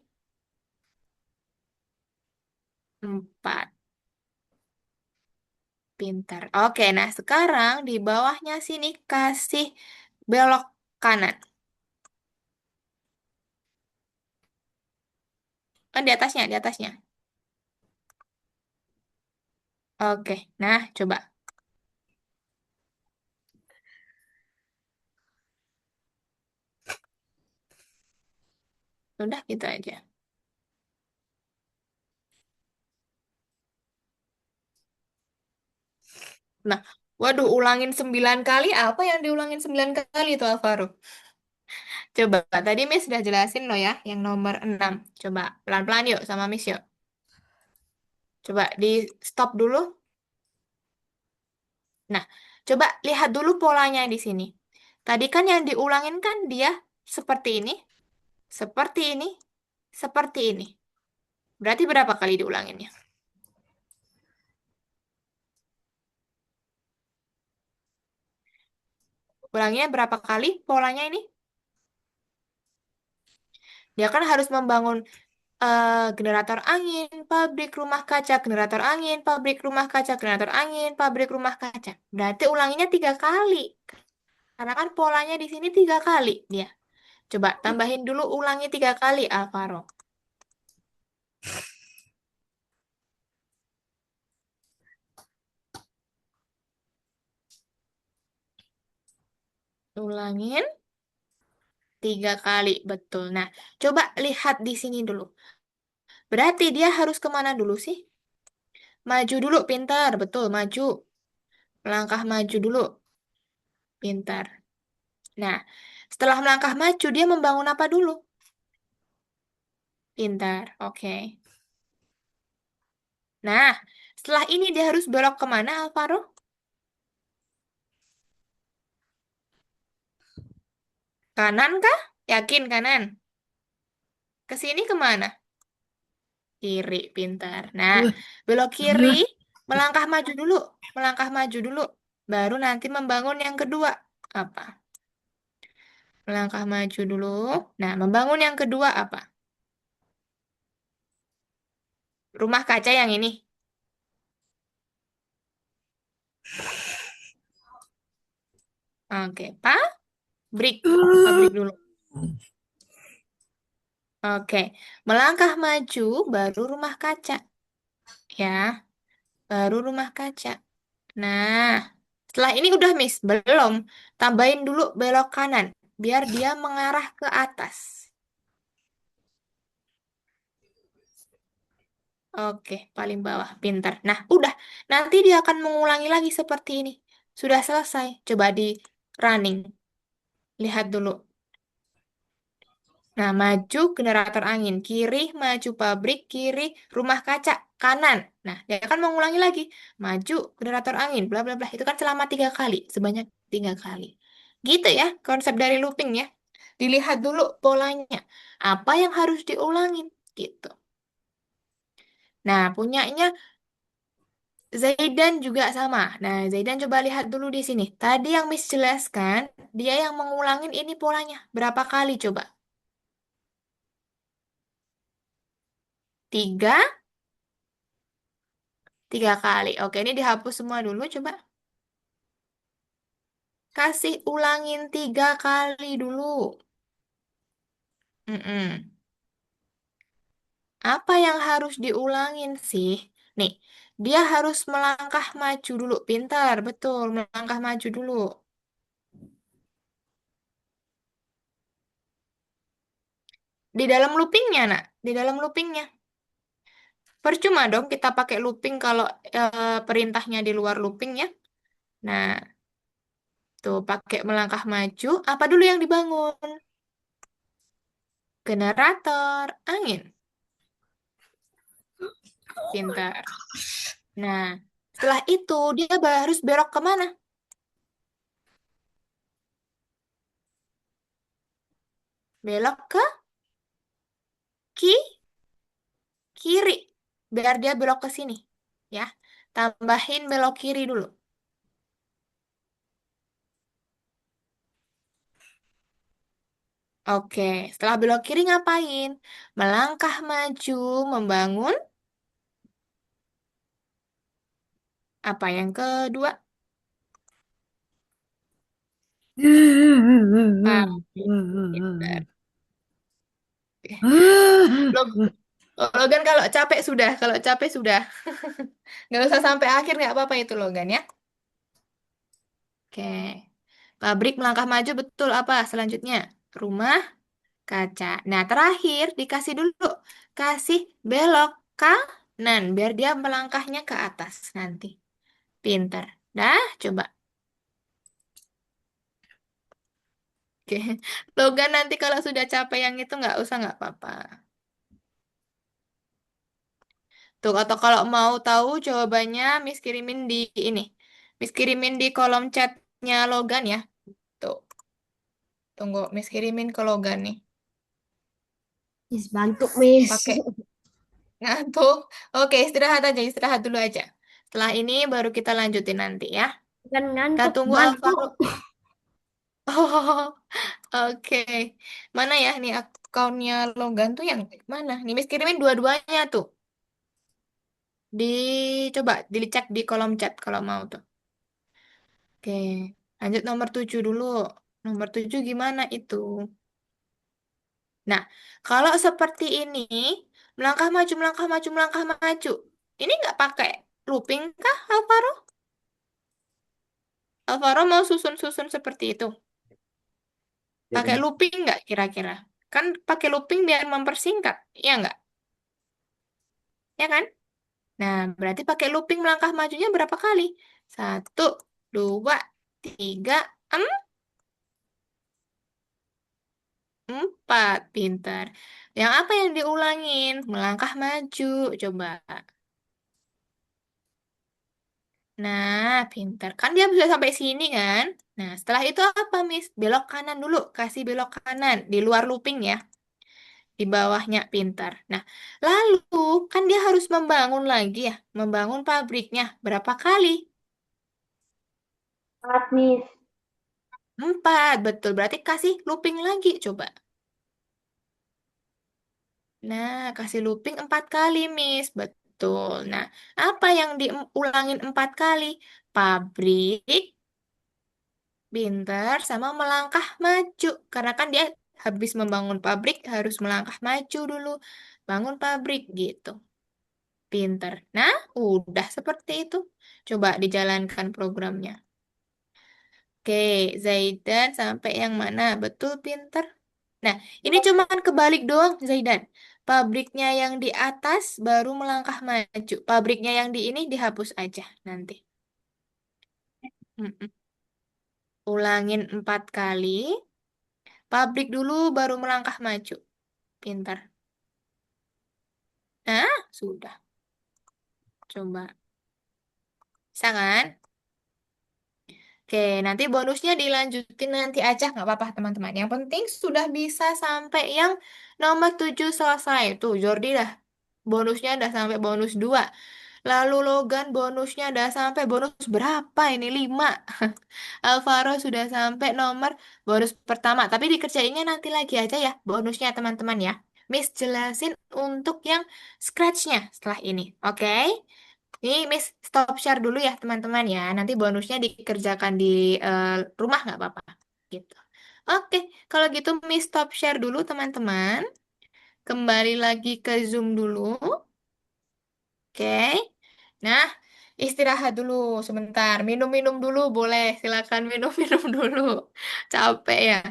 4. Pintar. Oke, nah sekarang di bawahnya sini kasih belok kanan. Oh, di atasnya, di atasnya. Oke, nah coba. Udah gitu aja. Nah, waduh, ulangin 9 kali. Apa yang diulangin 9 kali itu, Alvaro? Coba, tadi Miss sudah jelasin loh ya, yang nomor 6. Coba, pelan-pelan yuk sama Miss yuk. Coba di stop dulu. Nah, coba lihat dulu polanya di sini. Tadi kan yang diulangin kan dia seperti ini, seperti ini, seperti ini. Berarti berapa kali diulanginnya? Ulanginya berapa kali polanya ini? Dia kan harus membangun generator angin, pabrik rumah kaca, generator angin, pabrik rumah kaca, generator angin, pabrik rumah kaca. Berarti ulanginya 3 kali. Karena kan polanya di sini 3 kali dia. Coba tambahin dulu ulangi 3 kali, Alvaro. Ulangin 3 kali, betul. Nah, coba lihat di sini dulu. Berarti dia harus kemana dulu sih? Maju dulu, pintar. Betul, maju. Melangkah maju dulu, pintar. Nah, setelah melangkah maju, dia membangun apa dulu? Pintar, oke. Nah, setelah ini dia harus belok kemana, Alvaro? Kanan kah? Yakin kanan? Ke sini kemana? Kiri, pintar. Nah, belok kiri, melangkah maju dulu. Melangkah maju dulu. Baru nanti membangun yang kedua. Apa? Melangkah maju dulu. Nah, membangun yang kedua apa? Rumah kaca yang ini. Oke, pabrik. Pabrik dulu. Oke, melangkah maju, baru rumah kaca. Ya, baru rumah kaca. Nah, setelah ini udah miss, belum. Tambahin dulu belok kanan, biar dia mengarah ke atas. Oke, paling bawah, pintar. Nah, udah. Nanti dia akan mengulangi lagi seperti ini. Sudah selesai. Coba di running. Lihat dulu. Nah, maju generator angin. Kiri, maju pabrik. Kiri, rumah kaca. Kanan. Nah, dia akan mengulangi lagi. Maju generator angin. Bla, bla, bla. Itu kan selama 3 kali. Sebanyak 3 kali. Gitu ya, konsep dari looping ya. Dilihat dulu polanya. Apa yang harus diulangin? Gitu. Nah, punyanya Zaidan juga sama. Nah, Zaidan coba lihat dulu di sini. Tadi yang Miss jelaskan, dia yang mengulangin ini polanya. Berapa kali coba? 3? 3 kali. Oke, ini dihapus semua dulu coba. Kasih ulangin 3 kali dulu. Mm-mm. Apa yang harus diulangin sih? Nih, dia harus melangkah maju dulu. Pintar, betul. Melangkah maju dulu. Di dalam loopingnya, nak. Di dalam loopingnya. Percuma dong kita pakai looping kalau perintahnya di luar looping ya. Nah, tuh pakai melangkah maju. Apa dulu yang dibangun? Generator, angin. Pintar. Nah, setelah itu dia harus belok kemana? Belok ke kiri. Biar dia belok ke sini. Ya, tambahin belok kiri dulu. Oke, setelah belok kiri ngapain? Melangkah maju, membangun apa yang kedua? Pintar. Log- Logan kalau capek sudah, kalau capek sudah. Nggak usah sampai akhir, nggak apa-apa itu Logan ya. Oke. Pabrik melangkah maju betul apa selanjutnya? Rumah kaca. Nah, terakhir dikasih dulu. Kasih belok kanan biar dia melangkahnya ke atas nanti. Pinter. Dah, coba. Oke. Logan nanti kalau sudah capek yang itu nggak usah nggak apa-apa. Tuh, atau kalau mau tahu jawabannya, Miss kirimin di ini. Miss kirimin di kolom chatnya Logan ya. Tuh, tunggu Miss kirimin ke Logan nih. Miss bantu, Miss. Pakai ngantuk. Oke, istirahat aja, istirahat dulu aja. Setelah ini baru kita lanjutin nanti ya. Kan Kita ngantuk, tunggu bantu. Alvaro. Oh, oke. Mana ya nih akunnya Logan tuh yang mana? Nih Miss kirimin dua-duanya tuh. Coba dicek di kolom chat kalau mau tuh. Oke, lanjut nomor 7 dulu. Nomor 7 gimana itu? Nah, kalau seperti ini, melangkah maju, melangkah maju, melangkah maju. Ini nggak pakai looping kah, Alvaro? Alvaro mau susun-susun seperti itu. Pakai looping nggak kira-kira? Kan pakai looping biar mempersingkat, ya nggak? Ya kan? Nah, berarti pakai looping melangkah majunya berapa kali? Satu, dua, tiga, empat. Pintar. Yang apa yang diulangin? Melangkah maju. Coba. Nah, pintar. Kan dia bisa sampai sini kan? Nah, setelah itu apa, Miss? Belok kanan dulu. Kasih belok kanan. Di luar looping ya. Di bawahnya pintar. Nah, lalu kan dia harus membangun lagi ya. Membangun pabriknya. Berapa kali? Saat, Miss. Empat. Betul. Berarti kasih looping lagi. Coba. Nah, kasih looping empat kali, Miss. Betul. Nah, apa yang diulangin empat kali? Pabrik, pintar, sama melangkah maju. Karena kan dia habis membangun pabrik, harus melangkah maju dulu. Bangun pabrik, gitu. Pintar. Nah, udah seperti itu. Coba dijalankan programnya. Oke, Zaidan sampai yang mana? Betul, pintar. Nah, ini cuman kebalik doang, Zaidan. Pabriknya yang di atas baru melangkah maju. Pabriknya yang di ini dihapus aja nanti. Mm-mm. Ulangin empat kali. Pabrik dulu baru melangkah maju. Pintar. Nah, sudah. Coba. Bisa kan? Oke, nanti bonusnya dilanjutin nanti aja. Nggak apa-apa, teman-teman. Yang penting sudah bisa sampai yang nomor 7 selesai. Tuh, Jordi dah. Bonusnya udah sampai bonus 2. Lalu Logan bonusnya udah sampai bonus berapa ini? 5. Alvaro sudah sampai nomor bonus pertama. Tapi dikerjainnya nanti lagi aja ya bonusnya teman-teman ya. Miss jelasin untuk yang scratch-nya setelah ini. Oke? Ini Miss stop share dulu ya teman-teman ya. Nanti bonusnya dikerjakan di rumah nggak apa-apa. Gitu. Oke, kalau gitu Miss stop share dulu teman-teman. Kembali lagi ke Zoom dulu. Oke. Nah, istirahat dulu sebentar. Minum-minum dulu boleh. Silakan minum-minum dulu. Capek ya.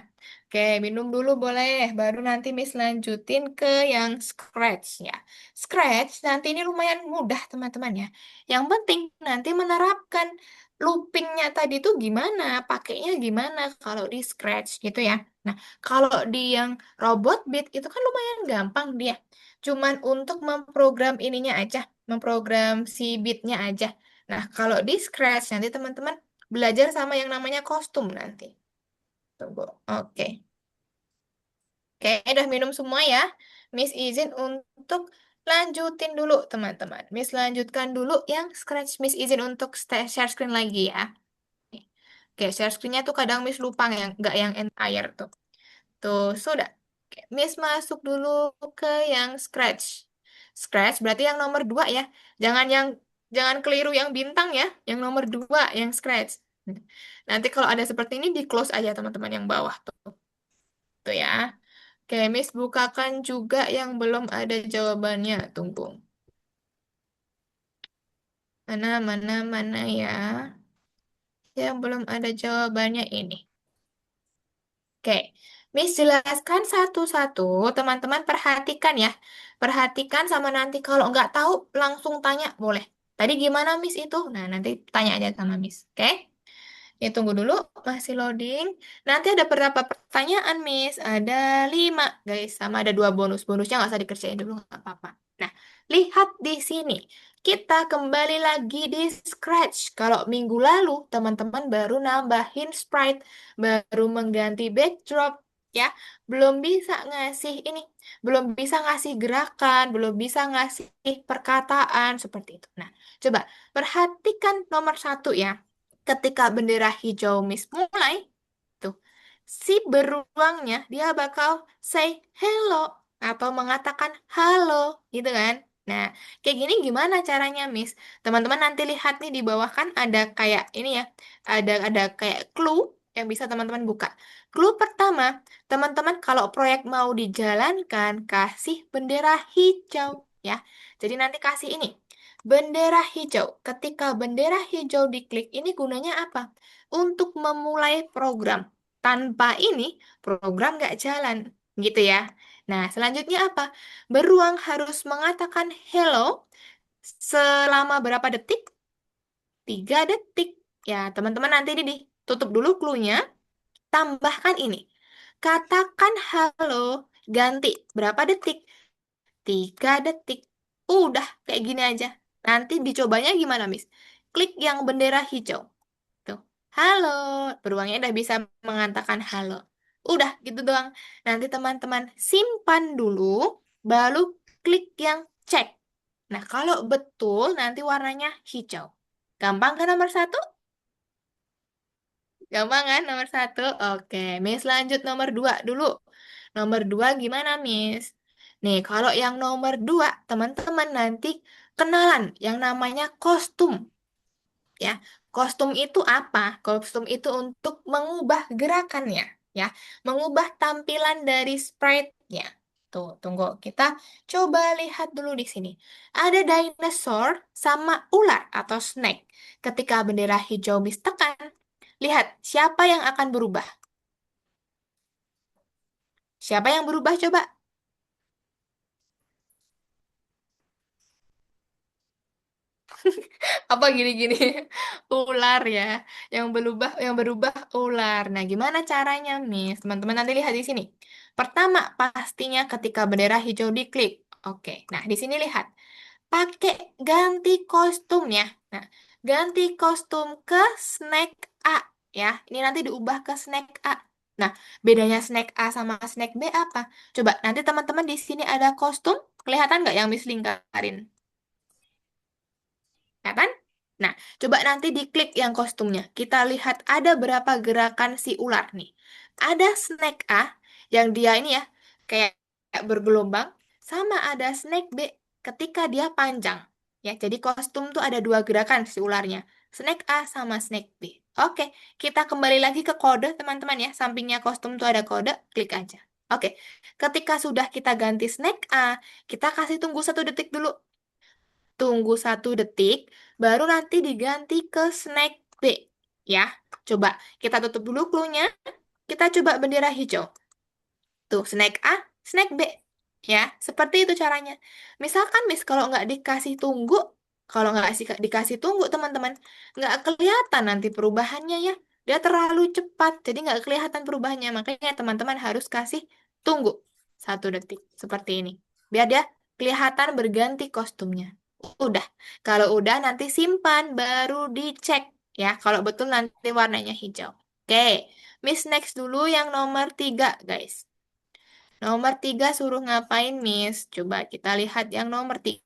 Oke, minum dulu boleh. Baru nanti Miss lanjutin ke yang scratch ya. Scratch nanti ini lumayan mudah teman-teman ya. Yang penting nanti menerapkan loopingnya tadi tuh gimana, pakainya gimana kalau di scratch gitu ya. Nah, kalau di yang robot beat itu kan lumayan gampang dia. Cuman untuk memprogram ininya aja, memprogram si beatnya aja. Nah, kalau di Scratch nanti teman-teman belajar sama yang namanya kostum nanti. Tunggu. Oke. Oke, udah minum semua ya. Miss izin untuk lanjutin dulu, teman-teman. Miss lanjutkan dulu yang Scratch. Miss izin untuk share screen lagi ya. Oke, share screen-nya tuh kadang Miss lupa yang nggak yang entire tuh. Tuh, sudah. Oke, Miss masuk dulu ke yang Scratch. Scratch berarti yang nomor 2 ya. Jangan keliru yang bintang ya. Yang nomor 2 yang Scratch. Nanti kalau ada seperti ini di close aja teman-teman yang bawah tuh. Tuh ya. Oke, Miss bukakan juga yang belum ada jawabannya. Tunggu. Mana ya. Yang belum ada jawabannya ini. Oke, Miss jelaskan satu-satu. Teman-teman perhatikan ya. Perhatikan sama nanti kalau nggak tahu langsung tanya boleh. Tadi gimana Miss itu? Nah, nanti tanya aja sama Miss. Oke? Ya, tunggu dulu. Masih loading. Nanti ada berapa pertanyaan Miss? Ada 5 guys. Sama ada 2 bonus. Bonusnya nggak usah dikerjain dulu. Nggak apa-apa. Nah, lihat di sini. Kita kembali lagi di Scratch. Kalau minggu lalu teman-teman baru nambahin sprite, baru mengganti backdrop, ya, belum bisa ngasih ini, belum bisa ngasih gerakan, belum bisa ngasih perkataan seperti itu. Nah, coba perhatikan nomor 1 ya. Ketika bendera hijau Miss mulai, tuh, si beruangnya dia bakal say hello atau mengatakan halo, gitu kan? Nah, kayak gini gimana caranya, Miss? Teman-teman nanti lihat nih di bawah kan ada kayak ini ya, ada kayak clue yang bisa teman-teman buka. Clue pertama, teman-teman kalau proyek mau dijalankan, kasih bendera hijau ya. Jadi nanti kasih ini. Bendera hijau. Ketika bendera hijau diklik, ini gunanya apa? Untuk memulai program. Tanpa ini, program nggak jalan. Gitu ya. Nah, selanjutnya apa? Beruang harus mengatakan hello selama berapa detik? 3 detik. Ya, teman-teman nanti ini tutup dulu clue-nya. Tambahkan ini. Katakan halo, ganti. Berapa detik? 3 detik. Udah, kayak gini aja. Nanti dicobanya gimana, Miss? Klik yang bendera hijau. Tuh. Halo. Beruangnya udah bisa mengatakan halo. Udah, gitu doang. Nanti teman-teman simpan dulu, baru klik yang cek. Nah, kalau betul, nanti warnanya hijau. Gampang kan nomor 1? Gampang kan nomor 1? Oke, Miss lanjut nomor 2 dulu. Nomor 2 gimana, Miss? Nih, kalau yang nomor 2 teman-teman nanti kenalan yang namanya kostum. Ya, kostum itu apa? Kostum itu untuk mengubah gerakannya. Ya, mengubah tampilan dari sprite-nya. Tuh, tunggu. Kita coba lihat dulu di sini. Ada dinosaur sama ular atau snake. Ketika bendera hijau Miss tekan, lihat, siapa yang akan berubah? Siapa yang berubah coba? Apa gini-gini? Ular ya. Yang berubah ular. Nah, gimana caranya, Miss? Teman-teman nanti lihat di sini. Pertama, pastinya ketika bendera hijau diklik. Oke. Nah, di sini lihat. Pakai ganti kostum ya. Nah, ganti kostum ke snack A ya. Ini nanti diubah ke snack A. Nah, bedanya snack A sama snack B apa? Coba nanti teman-teman di sini ada kostum. Kelihatan nggak yang Miss lingkarin? Kelihatan? Nah, coba nanti diklik yang kostumnya. Kita lihat ada berapa gerakan si ular nih. Ada snack A yang dia ini ya, kayak kayak bergelombang. Sama ada snack B ketika dia panjang. Ya, jadi kostum tuh ada 2 gerakan si ularnya. Snack A sama snack B. Oke, kita kembali lagi ke kode teman-teman ya. Sampingnya kostum tuh ada kode, klik aja. Oke, ketika sudah kita ganti snack A, kita kasih tunggu 1 detik dulu. Tunggu 1 detik, baru nanti diganti ke snack B. Ya, coba kita tutup dulu clue-nya. Kita coba bendera hijau. Tuh, snack A, snack B. Ya, seperti itu caranya. Misalkan, Miss, kalau nggak dikasih tunggu, kalau nggak dikasih tunggu, teman-teman, nggak kelihatan nanti perubahannya ya. Dia terlalu cepat, jadi nggak kelihatan perubahannya. Makanya teman-teman harus kasih tunggu 1 detik, seperti ini. Biar dia kelihatan berganti kostumnya. Udah. Kalau udah, nanti simpan, baru dicek. Ya, kalau betul nanti warnanya hijau. Oke, Miss next dulu yang nomor 3, guys. Nomor 3 suruh ngapain, Miss? Coba kita lihat yang nomor 3.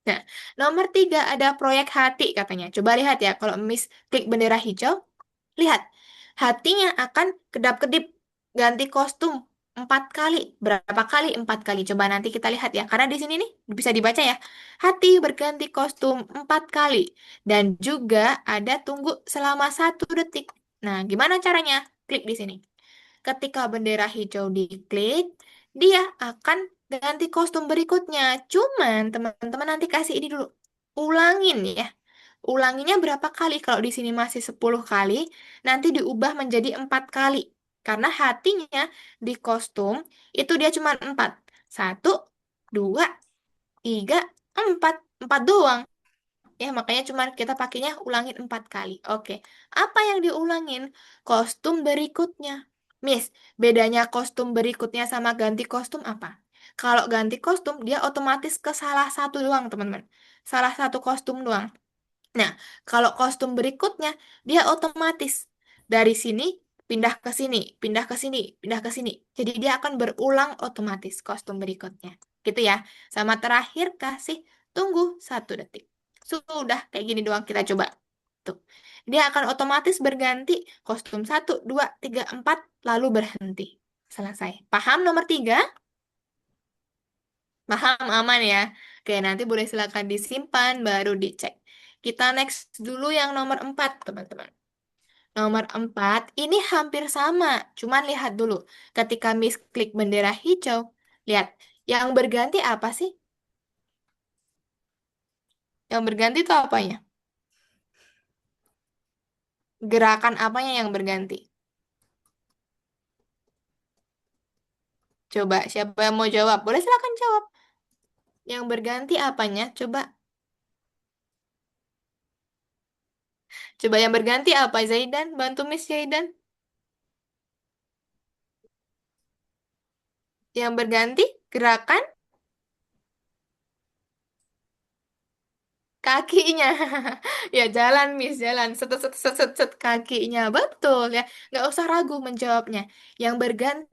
Nah, nomor 3 ada proyek hati katanya. Coba lihat ya, kalau Miss klik bendera hijau, lihat. Hatinya akan kedap-kedip ganti kostum 4 kali. Berapa kali? 4 kali. Coba nanti kita lihat ya. Karena di sini nih bisa dibaca ya. Hati berganti kostum 4 kali. Dan juga ada tunggu selama 1 detik. Nah, gimana caranya? Klik di sini. Ketika bendera hijau diklik, dia akan ganti kostum berikutnya. Cuman teman-teman nanti kasih ini dulu. Ulangin ya. Ulanginya berapa kali? Kalau di sini masih 10 kali, nanti diubah menjadi 4 kali. Karena hatinya di kostum itu dia cuma 4. 1, 2, 3, 4. 4 doang. Ya, makanya cuma kita pakainya ulangin 4 kali. Oke. Apa yang diulangin? Kostum berikutnya. Miss, bedanya kostum berikutnya sama ganti kostum apa? Kalau ganti kostum, dia otomatis ke salah satu doang, teman-teman. Salah satu kostum doang. Nah, kalau kostum berikutnya, dia otomatis dari sini pindah ke sini, pindah ke sini, pindah ke sini. Jadi dia akan berulang otomatis kostum berikutnya. Gitu ya. Sama terakhir kasih tunggu 1 detik. Sudah, kayak gini doang kita coba. Tuh. Dia akan otomatis berganti kostum 1, 2, 3, 4, lalu berhenti. Selesai. Paham nomor 3? Paham, aman ya. Oke, nanti boleh silakan disimpan, baru dicek. Kita next dulu yang nomor 4, teman-teman. Nomor 4, ini hampir sama. Cuman lihat dulu. Ketika Miss klik bendera hijau, lihat. Yang berganti apa sih? Yang berganti itu apanya? Gerakan apanya yang berganti? Coba, siapa yang mau jawab? Boleh silakan jawab. Yang berganti apanya? Coba. Coba yang berganti apa, Zaidan? Bantu Miss Zaidan. Yang berganti gerakan kakinya. Ya jalan, Miss, jalan. Set, set, set, set, set, kakinya. Betul ya. Nggak usah ragu menjawabnya. Yang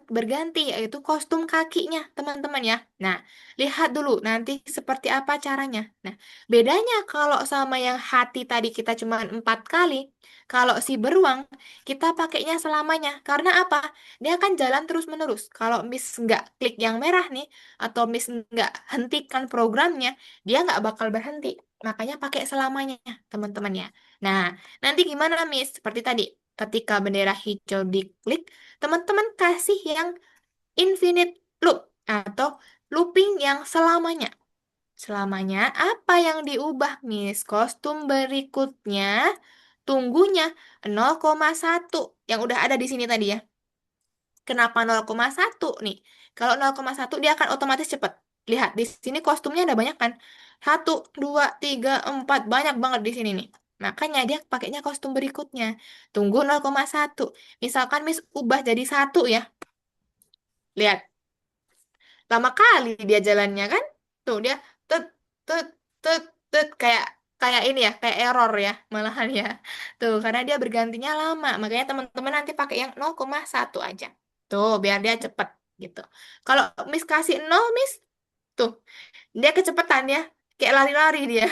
berganti yaitu kostum kakinya, teman-teman ya. Nah, lihat dulu nanti seperti apa caranya. Nah, bedanya kalau sama yang hati tadi kita cuma 4 kali. Kalau si beruang, kita pakainya selamanya. Karena apa? Dia akan jalan terus-menerus. Kalau Miss nggak klik yang merah nih, atau Miss nggak hentikan programnya, dia nggak bakal berhenti. Makanya pakai selamanya, teman-teman ya. Nah, nanti gimana, Miss? Seperti tadi, ketika bendera hijau diklik, teman-teman kasih yang infinite loop atau looping yang selamanya. Selamanya apa yang diubah, Miss? Kostum berikutnya, tunggunya 0,1 yang udah ada di sini tadi ya. Kenapa 0,1 nih? Kalau 0,1 dia akan otomatis cepat. Lihat, di sini kostumnya ada banyak kan? 1, 2, 3, 4. Banyak banget di sini nih. Makanya dia pakainya kostum berikutnya. Tunggu 0,1. Misalkan Miss ubah jadi 1 ya. Lihat, lama kali dia jalannya kan? Tuh dia tut tut tut tut kayak kayak ini ya, kayak error ya malahan ya. Tuh, karena dia bergantinya lama. Makanya teman-teman nanti pakai yang 0,1 aja. Tuh, biar dia cepet gitu. Kalau Miss kasih 0, Miss, tuh, dia kecepatan ya. Kayak lari-lari dia.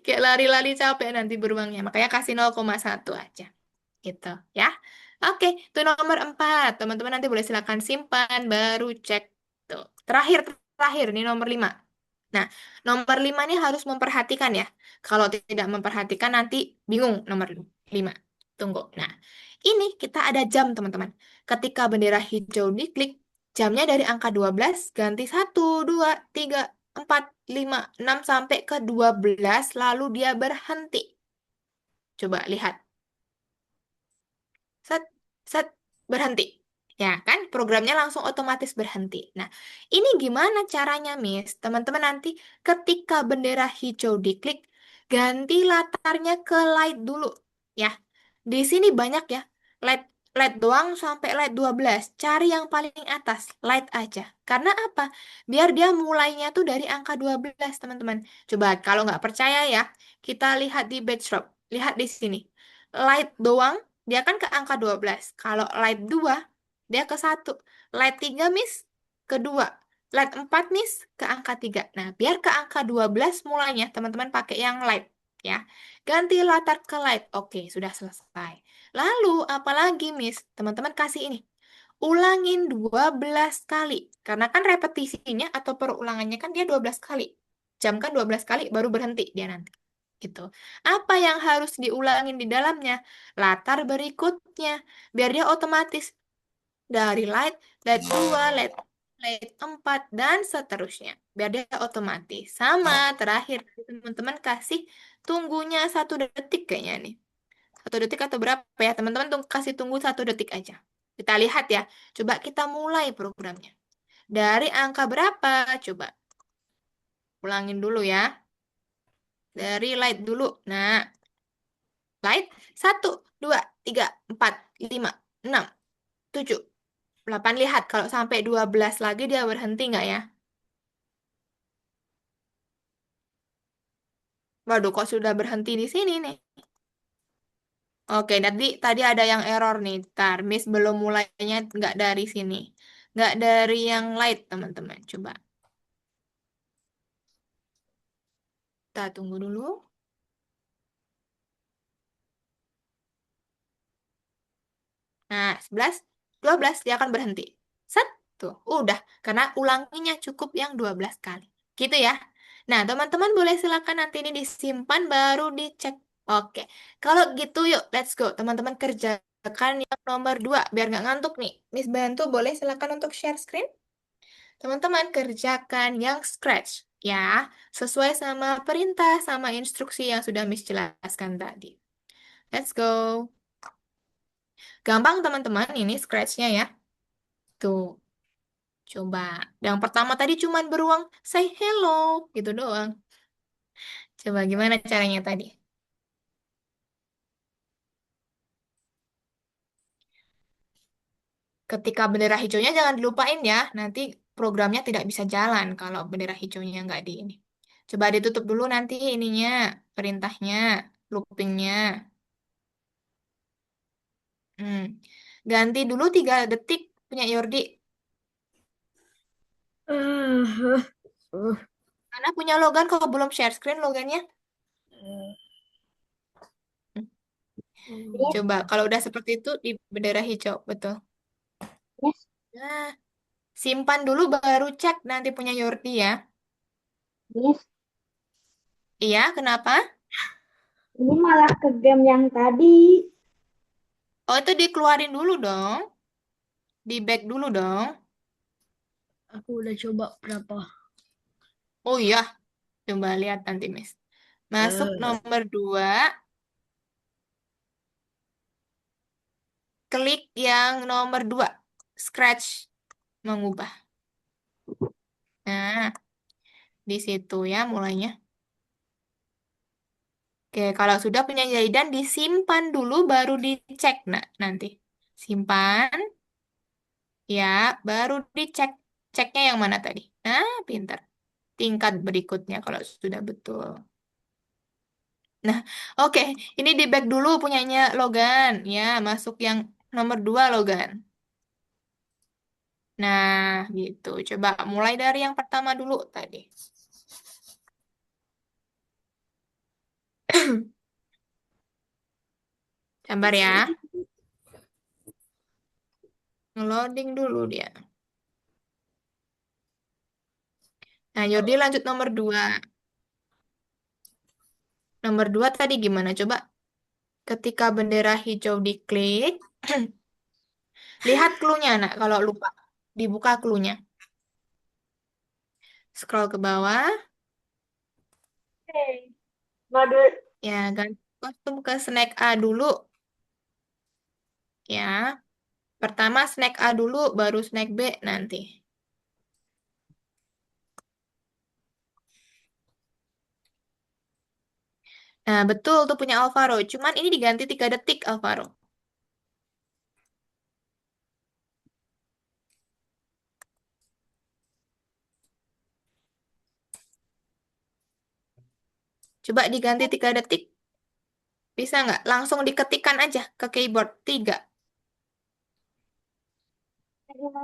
Kayak lari-lari capek nanti beruangnya. Makanya kasih 0,1 aja. Gitu ya. Oke, itu nomor 4. Teman-teman nanti boleh silakan simpan, baru cek. Tuh. Terakhir, ini nomor 5. Nah, nomor 5 ini harus memperhatikan ya. Kalau tidak memperhatikan nanti bingung nomor 5. Tunggu. Nah, ini kita ada jam, teman-teman. Ketika bendera hijau diklik, jamnya dari angka 12 ganti 1, 2, 3, 4, 5, 6 sampai ke 12, lalu dia berhenti. Coba lihat. Set, set, berhenti. Ya kan, programnya langsung otomatis berhenti. Nah, ini gimana caranya, Miss? Teman-teman nanti ketika bendera hijau diklik, ganti latarnya ke light dulu. Ya, di sini banyak ya. Light light doang sampai light 12. Cari yang paling atas, light aja. Karena apa? Biar dia mulainya tuh dari angka 12, teman-teman. Coba kalau nggak percaya ya, kita lihat di backdrop. Lihat di sini. Light doang, dia kan ke angka 12. Kalau light 2, dia ke 1. Light 3, Miss, ke 2. Light 4, Miss, ke angka 3. Nah, biar ke angka 12 mulainya, teman-teman pakai yang light. Ya, ganti latar ke light. Oke, sudah selesai. Lalu, apalagi, Miss? Teman-teman kasih ini. Ulangin 12 kali. Karena kan repetisinya atau perulangannya kan dia 12 kali. Jam kan 12 kali baru berhenti dia nanti. Gitu. Apa yang harus diulangin di dalamnya? Latar berikutnya. Biar dia otomatis dari light, light 2, light 4, dan seterusnya. Biar dia otomatis. Sama, terakhir. Teman-teman kasih tunggunya 1 detik kayaknya nih. 1 detik atau berapa ya? Teman-teman kasih tunggu 1 detik aja. Kita lihat ya. Coba kita mulai programnya. Dari angka berapa? Coba ulangin dulu ya. Dari light dulu. Nah, light 1, 2, 3, 4, 5, 6, 7, 8. Lihat kalau sampai 12 lagi dia berhenti nggak ya? Waduh, kok sudah berhenti di sini nih? Oke, nanti tadi ada yang error nih. Tar, Miss belum mulainya nggak dari sini. Nggak dari yang light, teman-teman. Coba. Kita tunggu dulu. Nah, 11, 12 dia akan berhenti. Satu, udah. Karena ulanginya cukup yang 12 kali. Gitu ya. Nah, teman-teman boleh silakan nanti ini disimpan baru dicek. Oke, kalau gitu yuk, let's go. Teman-teman kerjakan yang nomor 2 biar nggak ngantuk nih. Miss bantu boleh silakan untuk share screen. Teman-teman kerjakan yang scratch ya, sesuai sama perintah sama instruksi yang sudah Miss jelaskan tadi. Let's go. Gampang teman-teman ini scratch-nya ya. Tuh, coba. Yang pertama tadi cuman beruang say hello gitu doang. Coba gimana caranya tadi? Ketika bendera hijaunya jangan dilupain ya. Nanti programnya tidak bisa jalan kalau bendera hijaunya nggak di ini. Coba ditutup dulu nanti ininya, perintahnya, loopingnya. Hmm. Ganti dulu 3 detik punya Yordi. Uh, uh, Karena punya Logan kok belum share screen Logannya. Hmm. Miss, Coba kalau udah seperti itu di bendera hijau, betul. Miss, Nah, simpan dulu baru cek nanti punya Yordi ya. Miss, Iya, kenapa? ini malah ke game yang tadi. Oh, itu dikeluarin dulu dong. Di back dulu dong. Aku udah coba berapa? Oh iya, coba lihat nanti, Miss. Masuk Eh, nomor 2, klik yang nomor 2, scratch, mengubah. Nah, di situ ya mulainya. Oke, kalau sudah punya jahitan disimpan dulu baru dicek. Nah, nanti simpan, ya, baru dicek. Ceknya yang mana tadi? Nah, pintar. Tingkat berikutnya kalau sudah betul. Nah, oke, ini di back dulu punyanya Logan. Ya, masuk yang nomor 2 Logan. Nah, gitu. Coba mulai dari yang pertama dulu tadi. Sabar ya. Ngeloading dulu dia. Nah, Yordi lanjut nomor 2. Nomor 2 tadi gimana? Coba. Ketika bendera hijau diklik, lihat clue-nya, nak. Kalau lupa, dibuka clue-nya. Scroll ke bawah, Oke. Mode ya ganti kostum ke snack A dulu, ya. Pertama snack A dulu, baru snack B nanti. Nah, betul tuh punya Alvaro. Cuman ini diganti 3 detik, Alvaro. Coba diganti 3 detik. Bisa nggak? Langsung diketikkan aja ke keyboard. 3. gimana?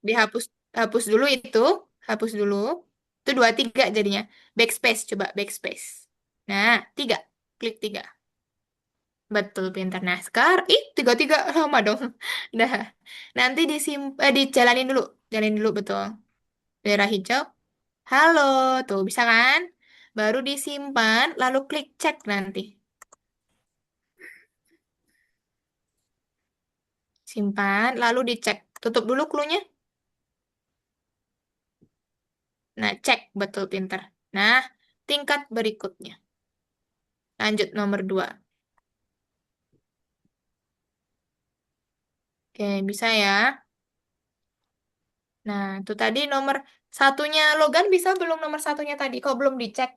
Dihapus hapus dulu itu. Hapus dulu. Itu 23 jadinya. Backspace, coba backspace. Nah, 3. Klik 3. Betul, pintar. Nah, sekarang, 3-3 lama dong. Dah. Nanti dijalanin dulu. Jalanin dulu, betul. Daerah hijau. Halo, tuh bisa kan? Baru disimpan, lalu klik cek nanti. Simpan, lalu dicek. Tutup dulu clue-nya. Nah, cek. Betul, pintar. Nah, tingkat berikutnya. Lanjut nomor 2. Oke, bisa ya. Nah, itu tadi nomor satunya Logan bisa belum nomor satunya tadi? Kok belum dicek?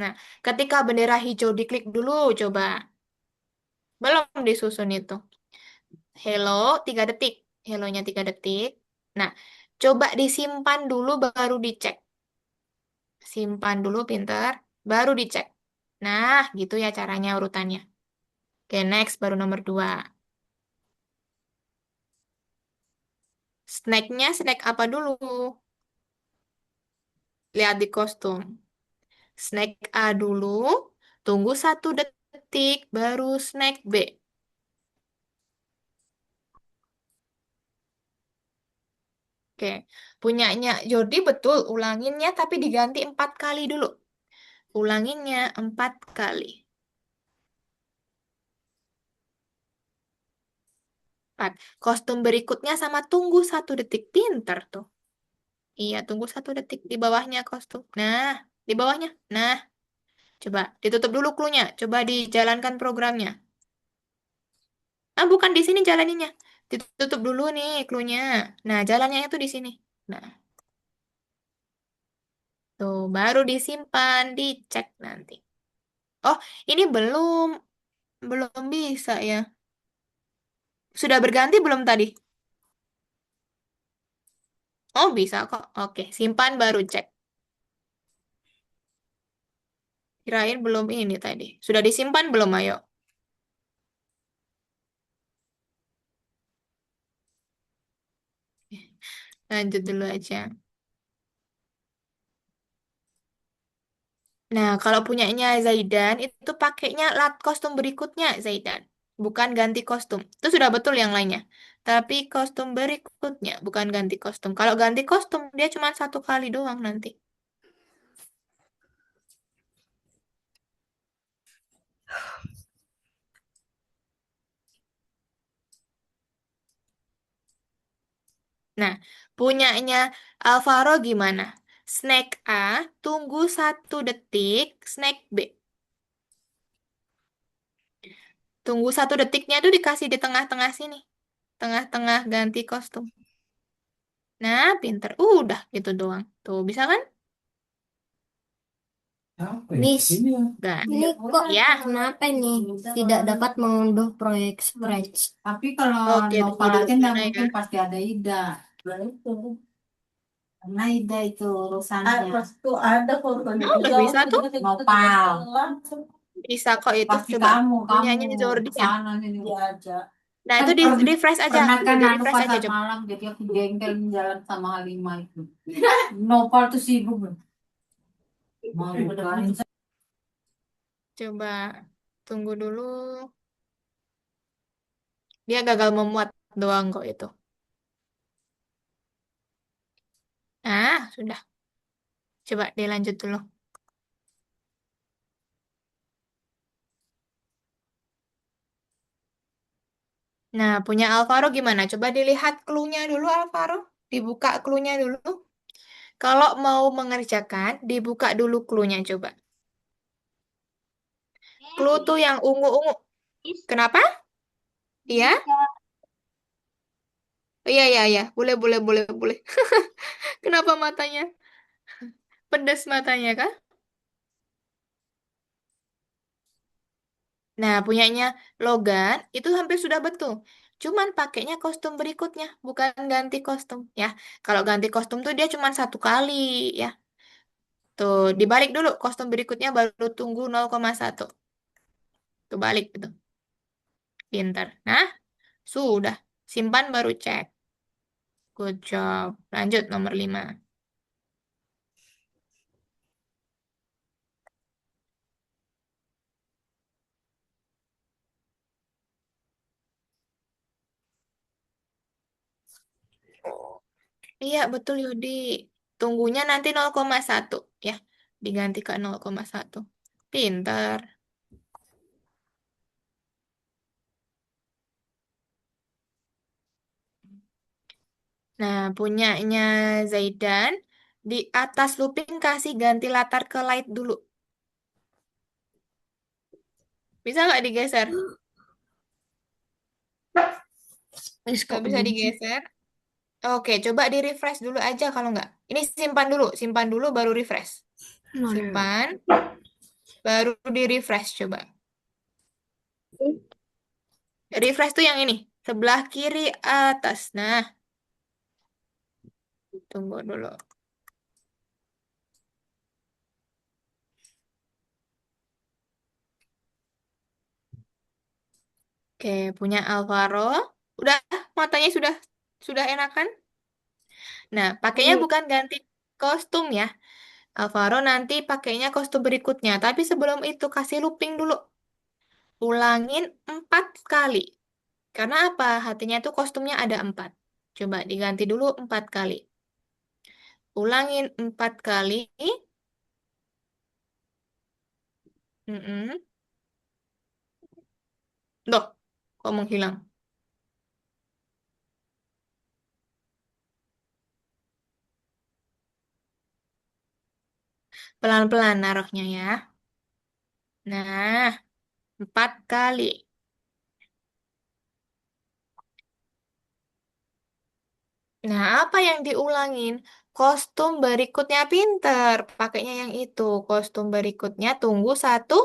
Nah, ketika bendera hijau diklik dulu, coba. Belum disusun itu. Hello, 3 detik. Hello-nya 3 detik. Nah, coba disimpan dulu baru dicek. Simpan dulu pinter, baru dicek. Nah, gitu ya caranya urutannya. Oke, next baru nomor 2. Snacknya snack apa dulu? Lihat di kostum. Snack A dulu, tunggu 1 detik, baru snack B. Oke, punyanya Jordi betul, ulanginnya tapi diganti 4 kali dulu. Ulanginnya 4 kali. 4. Kostum berikutnya sama tunggu 1 detik. Pinter tuh. Iya, tunggu 1 detik di bawahnya kostum. Nah, di bawahnya. Nah, coba ditutup dulu clue-nya. Coba dijalankan programnya. Ah, bukan di sini jalaninnya. Ditutup dulu nih clue-nya. Nah, jalannya itu di sini. Nah, tuh baru disimpan, dicek nanti. Oh, ini belum bisa ya. Sudah berganti belum tadi? Oh, bisa kok. Oke, simpan baru cek. Kirain belum ini tadi. Sudah disimpan belum, ayo? Lanjut dulu aja. Nah, kalau punyanya Zaidan, itu pakainya kostum berikutnya Zaidan. Bukan ganti kostum. Itu sudah betul yang lainnya. Tapi kostum berikutnya, bukan ganti kostum. Kalau ganti kostum, dia cuma 1 kali doang nanti. Nah, punyanya Alvaro gimana? Snack A, tunggu 1 detik, snack B. Tunggu 1 detiknya itu dikasih di tengah-tengah sini. Tengah-tengah ganti kostum. Nah, pinter. Udah, gitu doang. Tuh, bisa kan? Apa ya? Miss, Ini ya. Gak. ini kok Ya, kenapa nih tidak dapat mengunduh proyek Scratch? Tapi kalau oke, tunggu Nopal dulu aja nggak mana ya. mungkin pasti ada Ida. Nah, itu. Karena Ida itu urusannya. Pas tuh ada fotonya Udah bisa tuh. Nopal. Bisa kok itu. Pasti Coba. kamu Punyanya Jordi ya. sana nih diajak. Nah, Kan itu di refresh aja. pernah kan Di anu refresh aja pasar coba. malam jadi aku jengkel jalan sama Halimah itu. Nopal tuh sibuk. Mau bukain. Coba. Tunggu dulu. Dia gagal memuat doang kok itu. Ah, sudah. Coba dilanjut dulu. Nah, punya Alvaro gimana? Coba dilihat clue-nya dulu, Alvaro. Dibuka clue-nya dulu. Kalau mau mengerjakan, dibuka dulu clue-nya coba. Clue tuh yang ungu-ungu. Miss, Kenapa? Iya? bisa. Iya, iya, iya. Boleh, boleh, boleh, boleh. Kenapa matanya? Pedas matanya, kah? Nah, punyanya Logan itu hampir sudah betul. Cuman pakainya kostum berikutnya, bukan ganti kostum ya. Kalau ganti kostum tuh dia cuma satu kali ya. Tuh, dibalik dulu kostum berikutnya baru tunggu 0,1. Tuh balik gitu. Pinter. Nah, sudah. Simpan baru cek. Good job. Lanjut nomor 5. Iya, betul Yudi. Tunggunya nanti 0,1 ya. Diganti ke 0,1. Pinter. Nah, punyanya Zaidan. Di atas looping kasih ganti latar ke light dulu. Bisa nggak digeser? Wis Nggak kok bisa gini sih? digeser. Oke, coba di refresh dulu aja kalau nggak. Ini simpan dulu baru refresh. Mana? Simpan, baru di refresh coba. Refresh tuh yang ini, sebelah kiri atas. Nah, tunggu dulu. Oke, punya Alvaro. Udah, matanya sudah enakan. Nah, pakainya Ini bukan ganti kostum ya. Alvaro nanti pakainya kostum berikutnya. Tapi sebelum itu kasih looping dulu. Ulangin 4 kali. Karena apa? Hatinya tuh kostumnya ada 4. Coba diganti dulu 4 kali. Ulangin 4 kali. Mm-mm. Loh, kok menghilang? Pelan-pelan naruhnya ya. Nah, 4 kali. Nah, apa yang diulangin? Kostum berikutnya pinter. Pakainya yang itu. Kostum berikutnya tunggu 1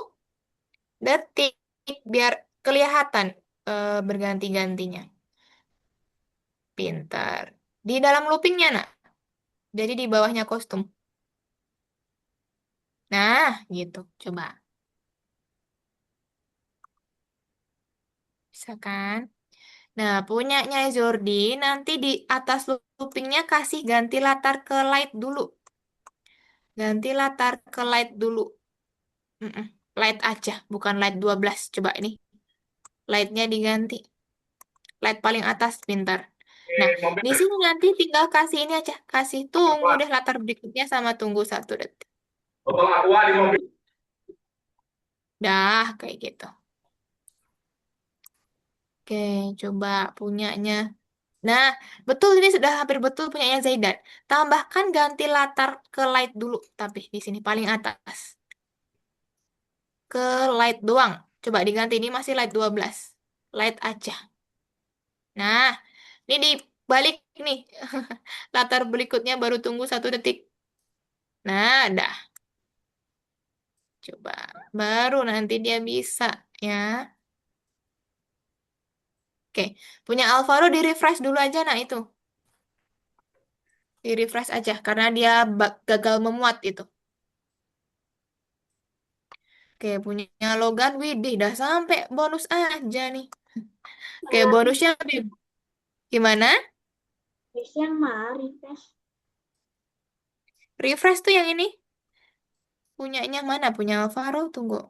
detik. Biar kelihatan berganti-gantinya. Pinter. Di dalam loopingnya, nak. Jadi di bawahnya kostum. Nah, gitu. Coba. Bisa kan? Nah, punyanya Jordi, nanti di atas loopingnya kasih ganti latar ke light dulu. Ganti latar ke light dulu. Mm-mm. Light aja, bukan light 12. Coba ini. Lightnya diganti. Light paling atas, pintar. Nah, di sini nanti tinggal kasih ini aja. Kasih tunggu deh latar berikutnya sama tunggu 1 detik. Dah, kayak gitu. Oke, coba punyanya. Nah, betul ini sudah hampir betul punyanya Zaidan. Tambahkan ganti latar ke light dulu, tapi di sini paling atas. Ke light doang. Coba diganti ini masih light 12. Light aja. Nah, ini dibalik nih. Latar berikutnya baru tunggu 1 detik. Nah, dah. Coba. Baru nanti dia bisa ya. Oke, punya Alvaro di refresh dulu aja nah itu. Di refresh aja karena dia gagal memuat itu. Oke, punya Logan, widih, dah sampai bonus aja nih. Oke, bonusnya gimana? Miss yang mari, tes. Refresh tuh yang ini. Punyanya mana? Punya Alvaro, tunggu.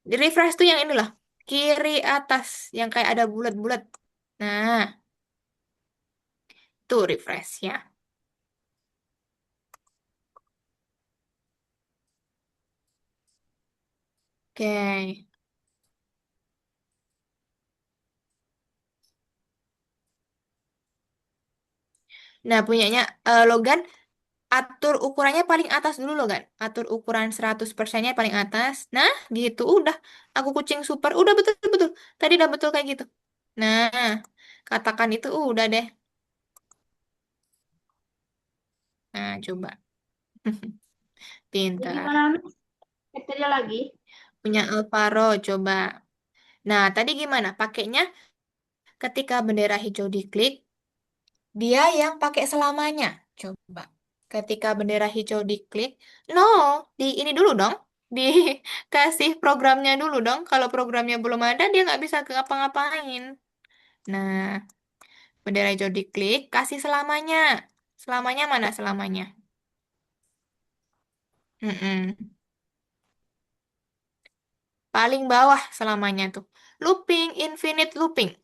Di refresh tuh yang inilah. Kiri atas, yang kayak ada bulat-bulat. Nah, tuh refresh ya. Oke. Nah, punyanya Logan, atur ukurannya paling atas dulu Logan. Atur ukuran 100%-nya paling atas. Nah, gitu. Udah. Aku kucing super. Udah betul-betul. Tadi udah betul kayak gitu. Nah, katakan itu udah deh. Nah, coba. Jadi Pintar. gimana, Miss? Kriteria lagi. Punya Alvaro, coba. Nah, tadi gimana? Pakainya ketika bendera hijau diklik, dia yang pakai selamanya. Coba. Ketika bendera hijau diklik, no, di ini dulu dong. Dikasih programnya dulu dong. Kalau programnya belum ada, dia nggak bisa ke ngapa-ngapain. Nah, bendera hijau diklik, kasih selamanya. Selamanya mana selamanya? Mm-mm. Paling bawah selamanya tuh. Looping, infinite looping.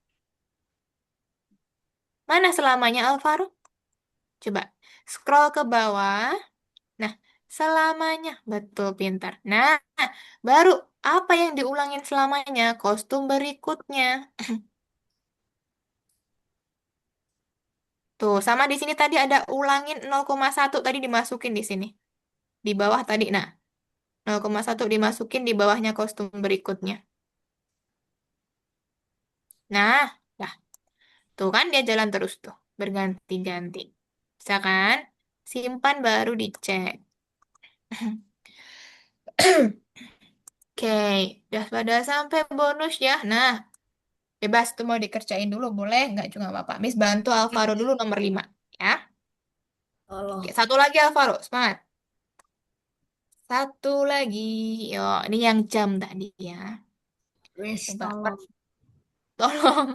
Mana selamanya, Alvaro? Coba scroll ke bawah. Nah, selamanya. Betul, pintar. Nah, baru apa yang diulangin selamanya? Kostum berikutnya. Tuh, sama di sini tadi ada ulangin 0,1 tadi dimasukin di sini. Di bawah tadi. Nah, 0,1 dimasukin di bawahnya kostum berikutnya. Nah, dah. Tuh kan dia jalan terus tuh. Berganti-ganti. Bisa kan? Simpan baru dicek. Oke, udah pada sampai bonus ya. Nah, bebas tuh mau dikerjain dulu, boleh? Nggak juga apa-apa. Miss bantu Alvaro dulu nomor 5. Ya. Oke, Tolong. satu lagi Alvaro, semangat. Satu lagi. Yo, ini yang jam tadi ya. Wes, Coba, tolong. tolong.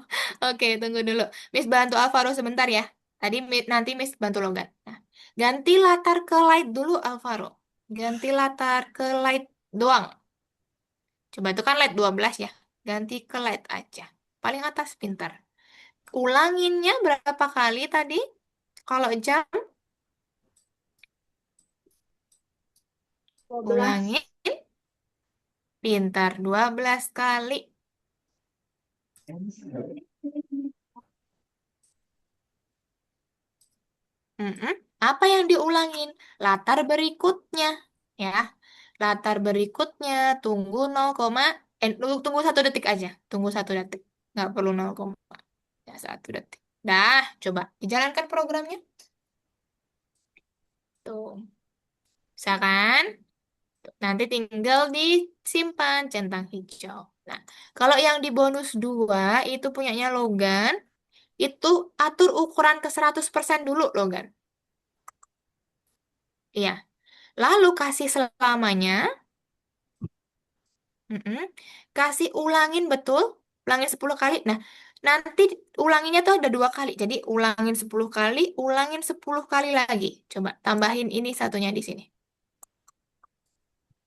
Oke, tunggu dulu. Miss bantu Alvaro sebentar ya. Tadi nanti Miss bantu Logan. Nah, ganti latar ke light dulu Alvaro. Ganti latar ke light doang. Coba itu kan light 12 ya. Ganti ke light aja. Paling atas pintar. Ulanginnya berapa kali tadi? Kalau jam, 12. ulangin pintar 12 kali. Mm-mm. Apa yang diulangin? Latar berikutnya. Ya, latar berikutnya tunggu 0, tunggu 1 detik aja. Tunggu 1 detik. Nggak perlu 0, ya 1 detik. Dah, coba dijalankan programnya. Tuh, bisa kan? Nanti tinggal disimpan centang hijau. Nah, kalau yang di bonus 2 itu punyanya Logan, itu atur ukuran ke 100% dulu, Logan. Iya. Lalu kasih selamanya, mm-mm. Kasih ulangin betul, ulangin 10 kali. Nah, nanti ulanginnya tuh ada 2 kali. Jadi ulangin 10 kali, ulangin 10 kali lagi. Coba tambahin ini satunya di sini.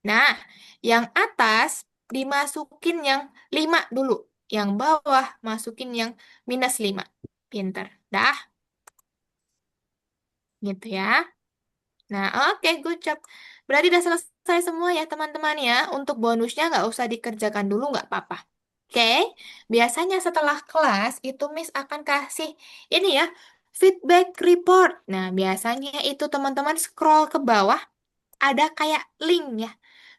Nah, yang atas dimasukin yang 5 dulu. Yang bawah masukin yang -5. Pinter. Dah, gitu ya. Nah, oke, good job. Berarti udah selesai semua ya, teman-teman ya. Untuk bonusnya nggak usah dikerjakan dulu, nggak apa-apa. Oke, biasanya setelah kelas itu Miss akan kasih ini ya, feedback report. Nah, biasanya itu teman-teman scroll ke bawah, ada kayak link ya.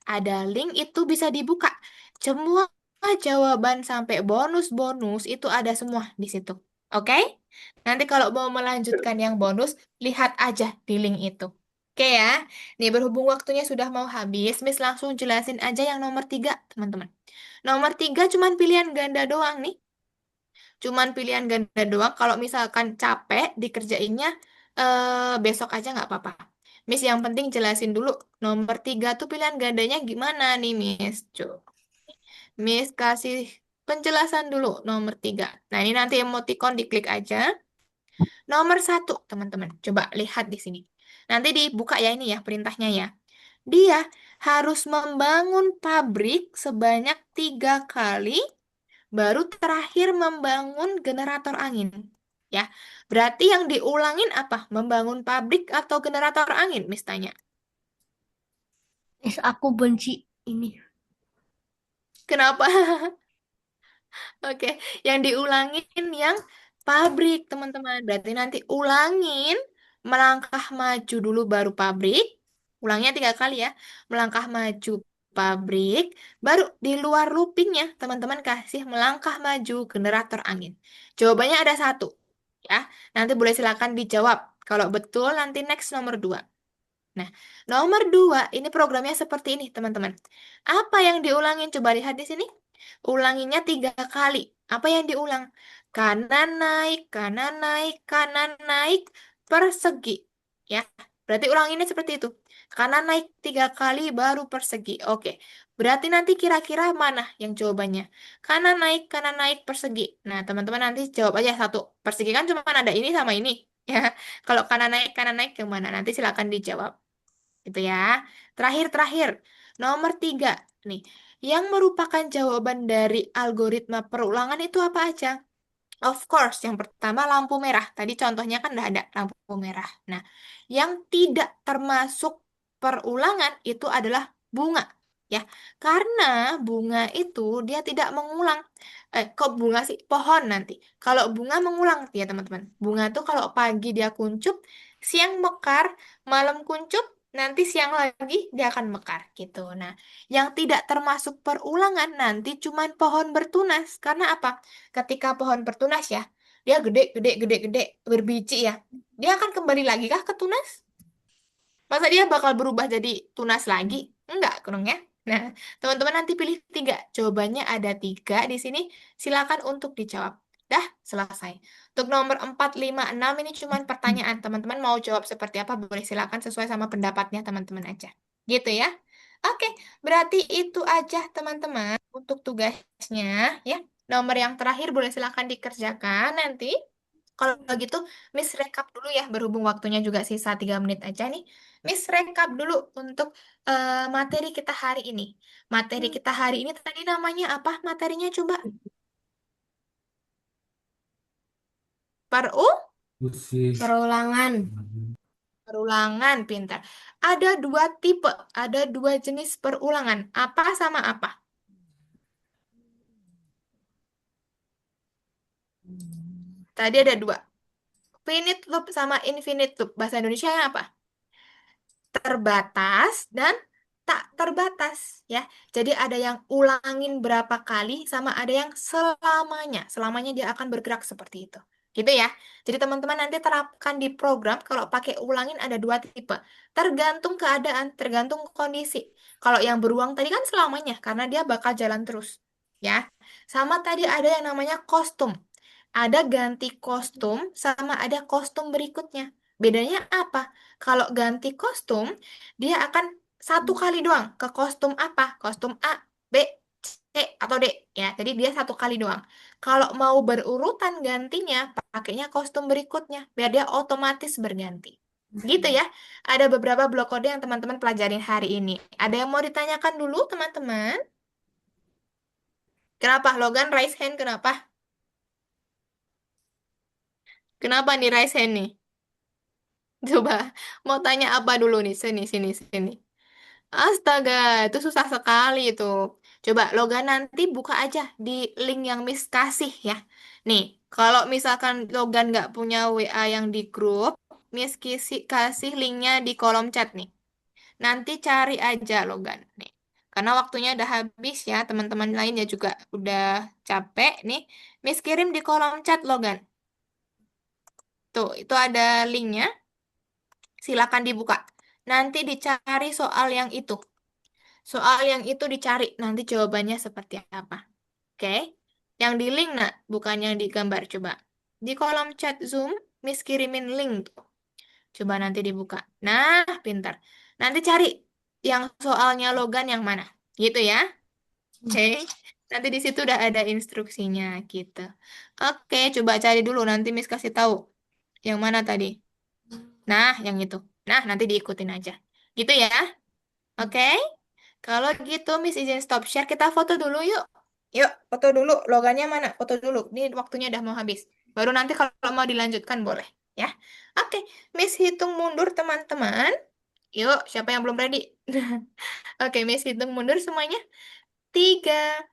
Ada link itu bisa dibuka. Semua jawaban sampai bonus-bonus itu ada semua di situ. Oke? Nanti kalau mau melanjutkan yang bonus, lihat aja di link itu. Oke ya. Nih berhubung waktunya sudah mau habis, Miss langsung jelasin aja yang nomor 3, teman-teman. Nomor 3 cuman pilihan ganda doang nih. Cuman pilihan ganda doang. Kalau misalkan capek dikerjainnya besok aja nggak apa-apa. Miss yang penting jelasin dulu nomor 3 tuh pilihan gandanya gimana nih Miss. Miss kasih penjelasan dulu nomor 3. Nah ini nanti emoticon diklik aja. Nomor 1 teman-teman. Coba lihat di sini. Nanti dibuka ya ini ya perintahnya ya. Dia harus membangun pabrik sebanyak 3 kali baru terakhir membangun generator angin. Ya, berarti yang diulangin apa? Membangun pabrik atau generator angin, Miss tanya. Wes, aku benci ini. Kenapa? Oke, yang diulangin yang pabrik, teman-teman. Berarti nanti ulangin, melangkah maju dulu baru pabrik. Ulangnya 3 kali ya. Melangkah maju pabrik, baru di luar loopingnya, teman-teman kasih melangkah maju generator angin. Jawabannya ada satu. Ya, nanti boleh silakan dijawab. Kalau betul, nanti next nomor 2. Nah, nomor 2, ini programnya seperti ini, teman-teman. Apa yang diulangin? Coba lihat di sini. Ulanginya 3 kali. Apa yang diulang? Kanan naik, kanan naik, persegi. Ya, berarti ulanginnya seperti itu. Kanan naik 3 kali, baru persegi. Oke, berarti nanti kira-kira mana yang jawabannya? Kanan naik, persegi. Nah, teman-teman nanti jawab aja satu. Persegi kan cuma ada ini sama ini. Ya, kalau kanan naik yang mana? Nanti silakan dijawab gitu ya. Terakhir, nomor 3 nih, yang merupakan jawaban dari algoritma perulangan itu apa aja? Of course, yang pertama lampu merah. Tadi contohnya kan udah ada lampu merah. Nah, yang tidak termasuk perulangan itu adalah bunga. Ya, karena bunga itu dia tidak mengulang. Kok bunga sih? Pohon nanti. Kalau bunga mengulang ya teman-teman. Bunga tuh kalau pagi dia kuncup, siang mekar, malam kuncup, nanti siang lagi dia akan mekar gitu. Nah, yang tidak termasuk perulangan nanti cuman pohon bertunas. Karena apa? Ketika pohon bertunas ya, dia gede, berbiji ya. Dia akan kembali lagi kah ke tunas? Masa dia bakal berubah jadi tunas lagi? Enggak, kurang ya. Nah, teman-teman nanti pilih 3. Jawabannya ada 3 di sini. Silakan untuk dijawab. Dah, selesai. Untuk nomor 4, 5, 6 ini cuma pertanyaan. Teman-teman mau jawab seperti apa? Boleh silakan sesuai sama pendapatnya teman-teman aja. Gitu ya. Oke, berarti itu aja teman-teman untuk tugasnya ya. Nomor yang terakhir boleh silakan dikerjakan nanti. Kalau gitu, Miss rekap dulu ya, berhubung waktunya juga sisa 3 menit aja nih. Miss rekap dulu untuk materi kita hari ini. Materi kita hari ini tadi namanya apa materinya coba? Peru? Perulangan. Perulangan, pintar. Ada 2 tipe, ada 2 jenis perulangan. Apa sama apa? Tadi ada 2. Finite loop sama infinite loop. Bahasa Indonesia yang apa? Terbatas dan tak terbatas ya. Jadi ada yang ulangin berapa kali sama ada yang selamanya. Selamanya dia akan bergerak seperti itu. Gitu ya. Jadi teman-teman nanti terapkan di program kalau pakai ulangin ada 2 tipe. Tergantung keadaan, tergantung kondisi. Kalau yang beruang tadi kan selamanya karena dia bakal jalan terus. Ya. Sama tadi ada yang namanya kostum. Ada ganti kostum sama ada kostum berikutnya. Bedanya apa? Kalau ganti kostum, dia akan 1 kali doang ke kostum apa? Kostum A, B, C, atau D. Ya, jadi dia 1 kali doang. Kalau mau berurutan gantinya, pakainya kostum berikutnya, biar dia otomatis berganti. Gitu ya. Ada beberapa blok kode yang teman-teman pelajarin hari ini. Ada yang mau ditanyakan dulu, teman-teman? Kenapa? Logan raise hand, kenapa? Kenapa nih raise hand nih? Coba, mau tanya apa dulu nih? Sini, sini, sini. Astaga, itu susah sekali itu. Coba Logan nanti buka aja di link yang Miss kasih ya. Nih, kalau misalkan Logan nggak punya WA yang di grup, Miss kasih linknya di kolom chat nih. Nanti cari aja Logan nih. Karena waktunya udah habis ya, teman-teman lainnya juga udah capek nih. Miss kirim di kolom chat Logan. Tuh, itu ada linknya. Silakan dibuka. Nanti dicari soal yang itu. Soal yang itu dicari, nanti jawabannya seperti apa. Oke? Yang di link, nak, bukan yang di gambar. Coba. Di kolom chat Zoom, Miss kirimin link tuh. Coba nanti dibuka. Nah, pintar. Nanti cari yang soalnya Logan yang mana. Gitu ya. Oke? Nanti di situ udah ada instruksinya gitu. Oke, coba cari dulu. Nanti Miss kasih tahu. Yang mana tadi? Nah, yang itu. Nah, nanti diikutin aja. Gitu ya. Oke? Kalau gitu, Miss izin stop share. Kita foto dulu yuk. Yuk, foto dulu. Logannya mana? Foto dulu. Ini waktunya udah mau habis. Baru nanti kalau mau dilanjutkan boleh. Ya. Oke, Miss hitung mundur teman-teman. Yuk, siapa yang belum ready? Oke, Miss hitung mundur semuanya. 3.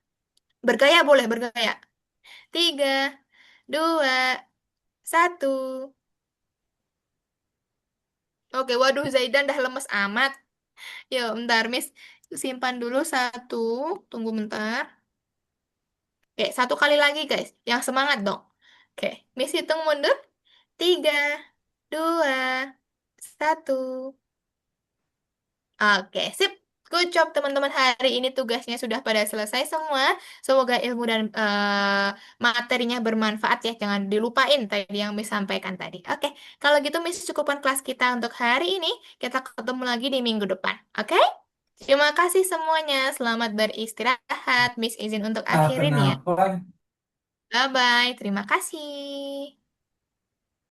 Bergaya boleh, bergaya. 3, 2, Satu. Oke, waduh Zaidan dah lemes amat. Yuk, bentar, Miss. Simpan dulu satu. Tunggu bentar. Oke, satu kali lagi, guys. Yang semangat dong. Oke, Miss hitung mundur. Tiga, dua, satu. Oke, sip. Good job, teman-teman. Hari ini tugasnya sudah pada selesai semua. Semoga ilmu dan materinya bermanfaat ya. Jangan dilupain tadi yang Miss sampaikan tadi. Oke, kalau gitu Miss cukupkan kelas kita untuk hari ini. Kita ketemu lagi di minggu depan. Oke? Terima kasih semuanya. Selamat beristirahat. Miss izin untuk akhirin ya. Kenapa? Bye-bye. Terima kasih.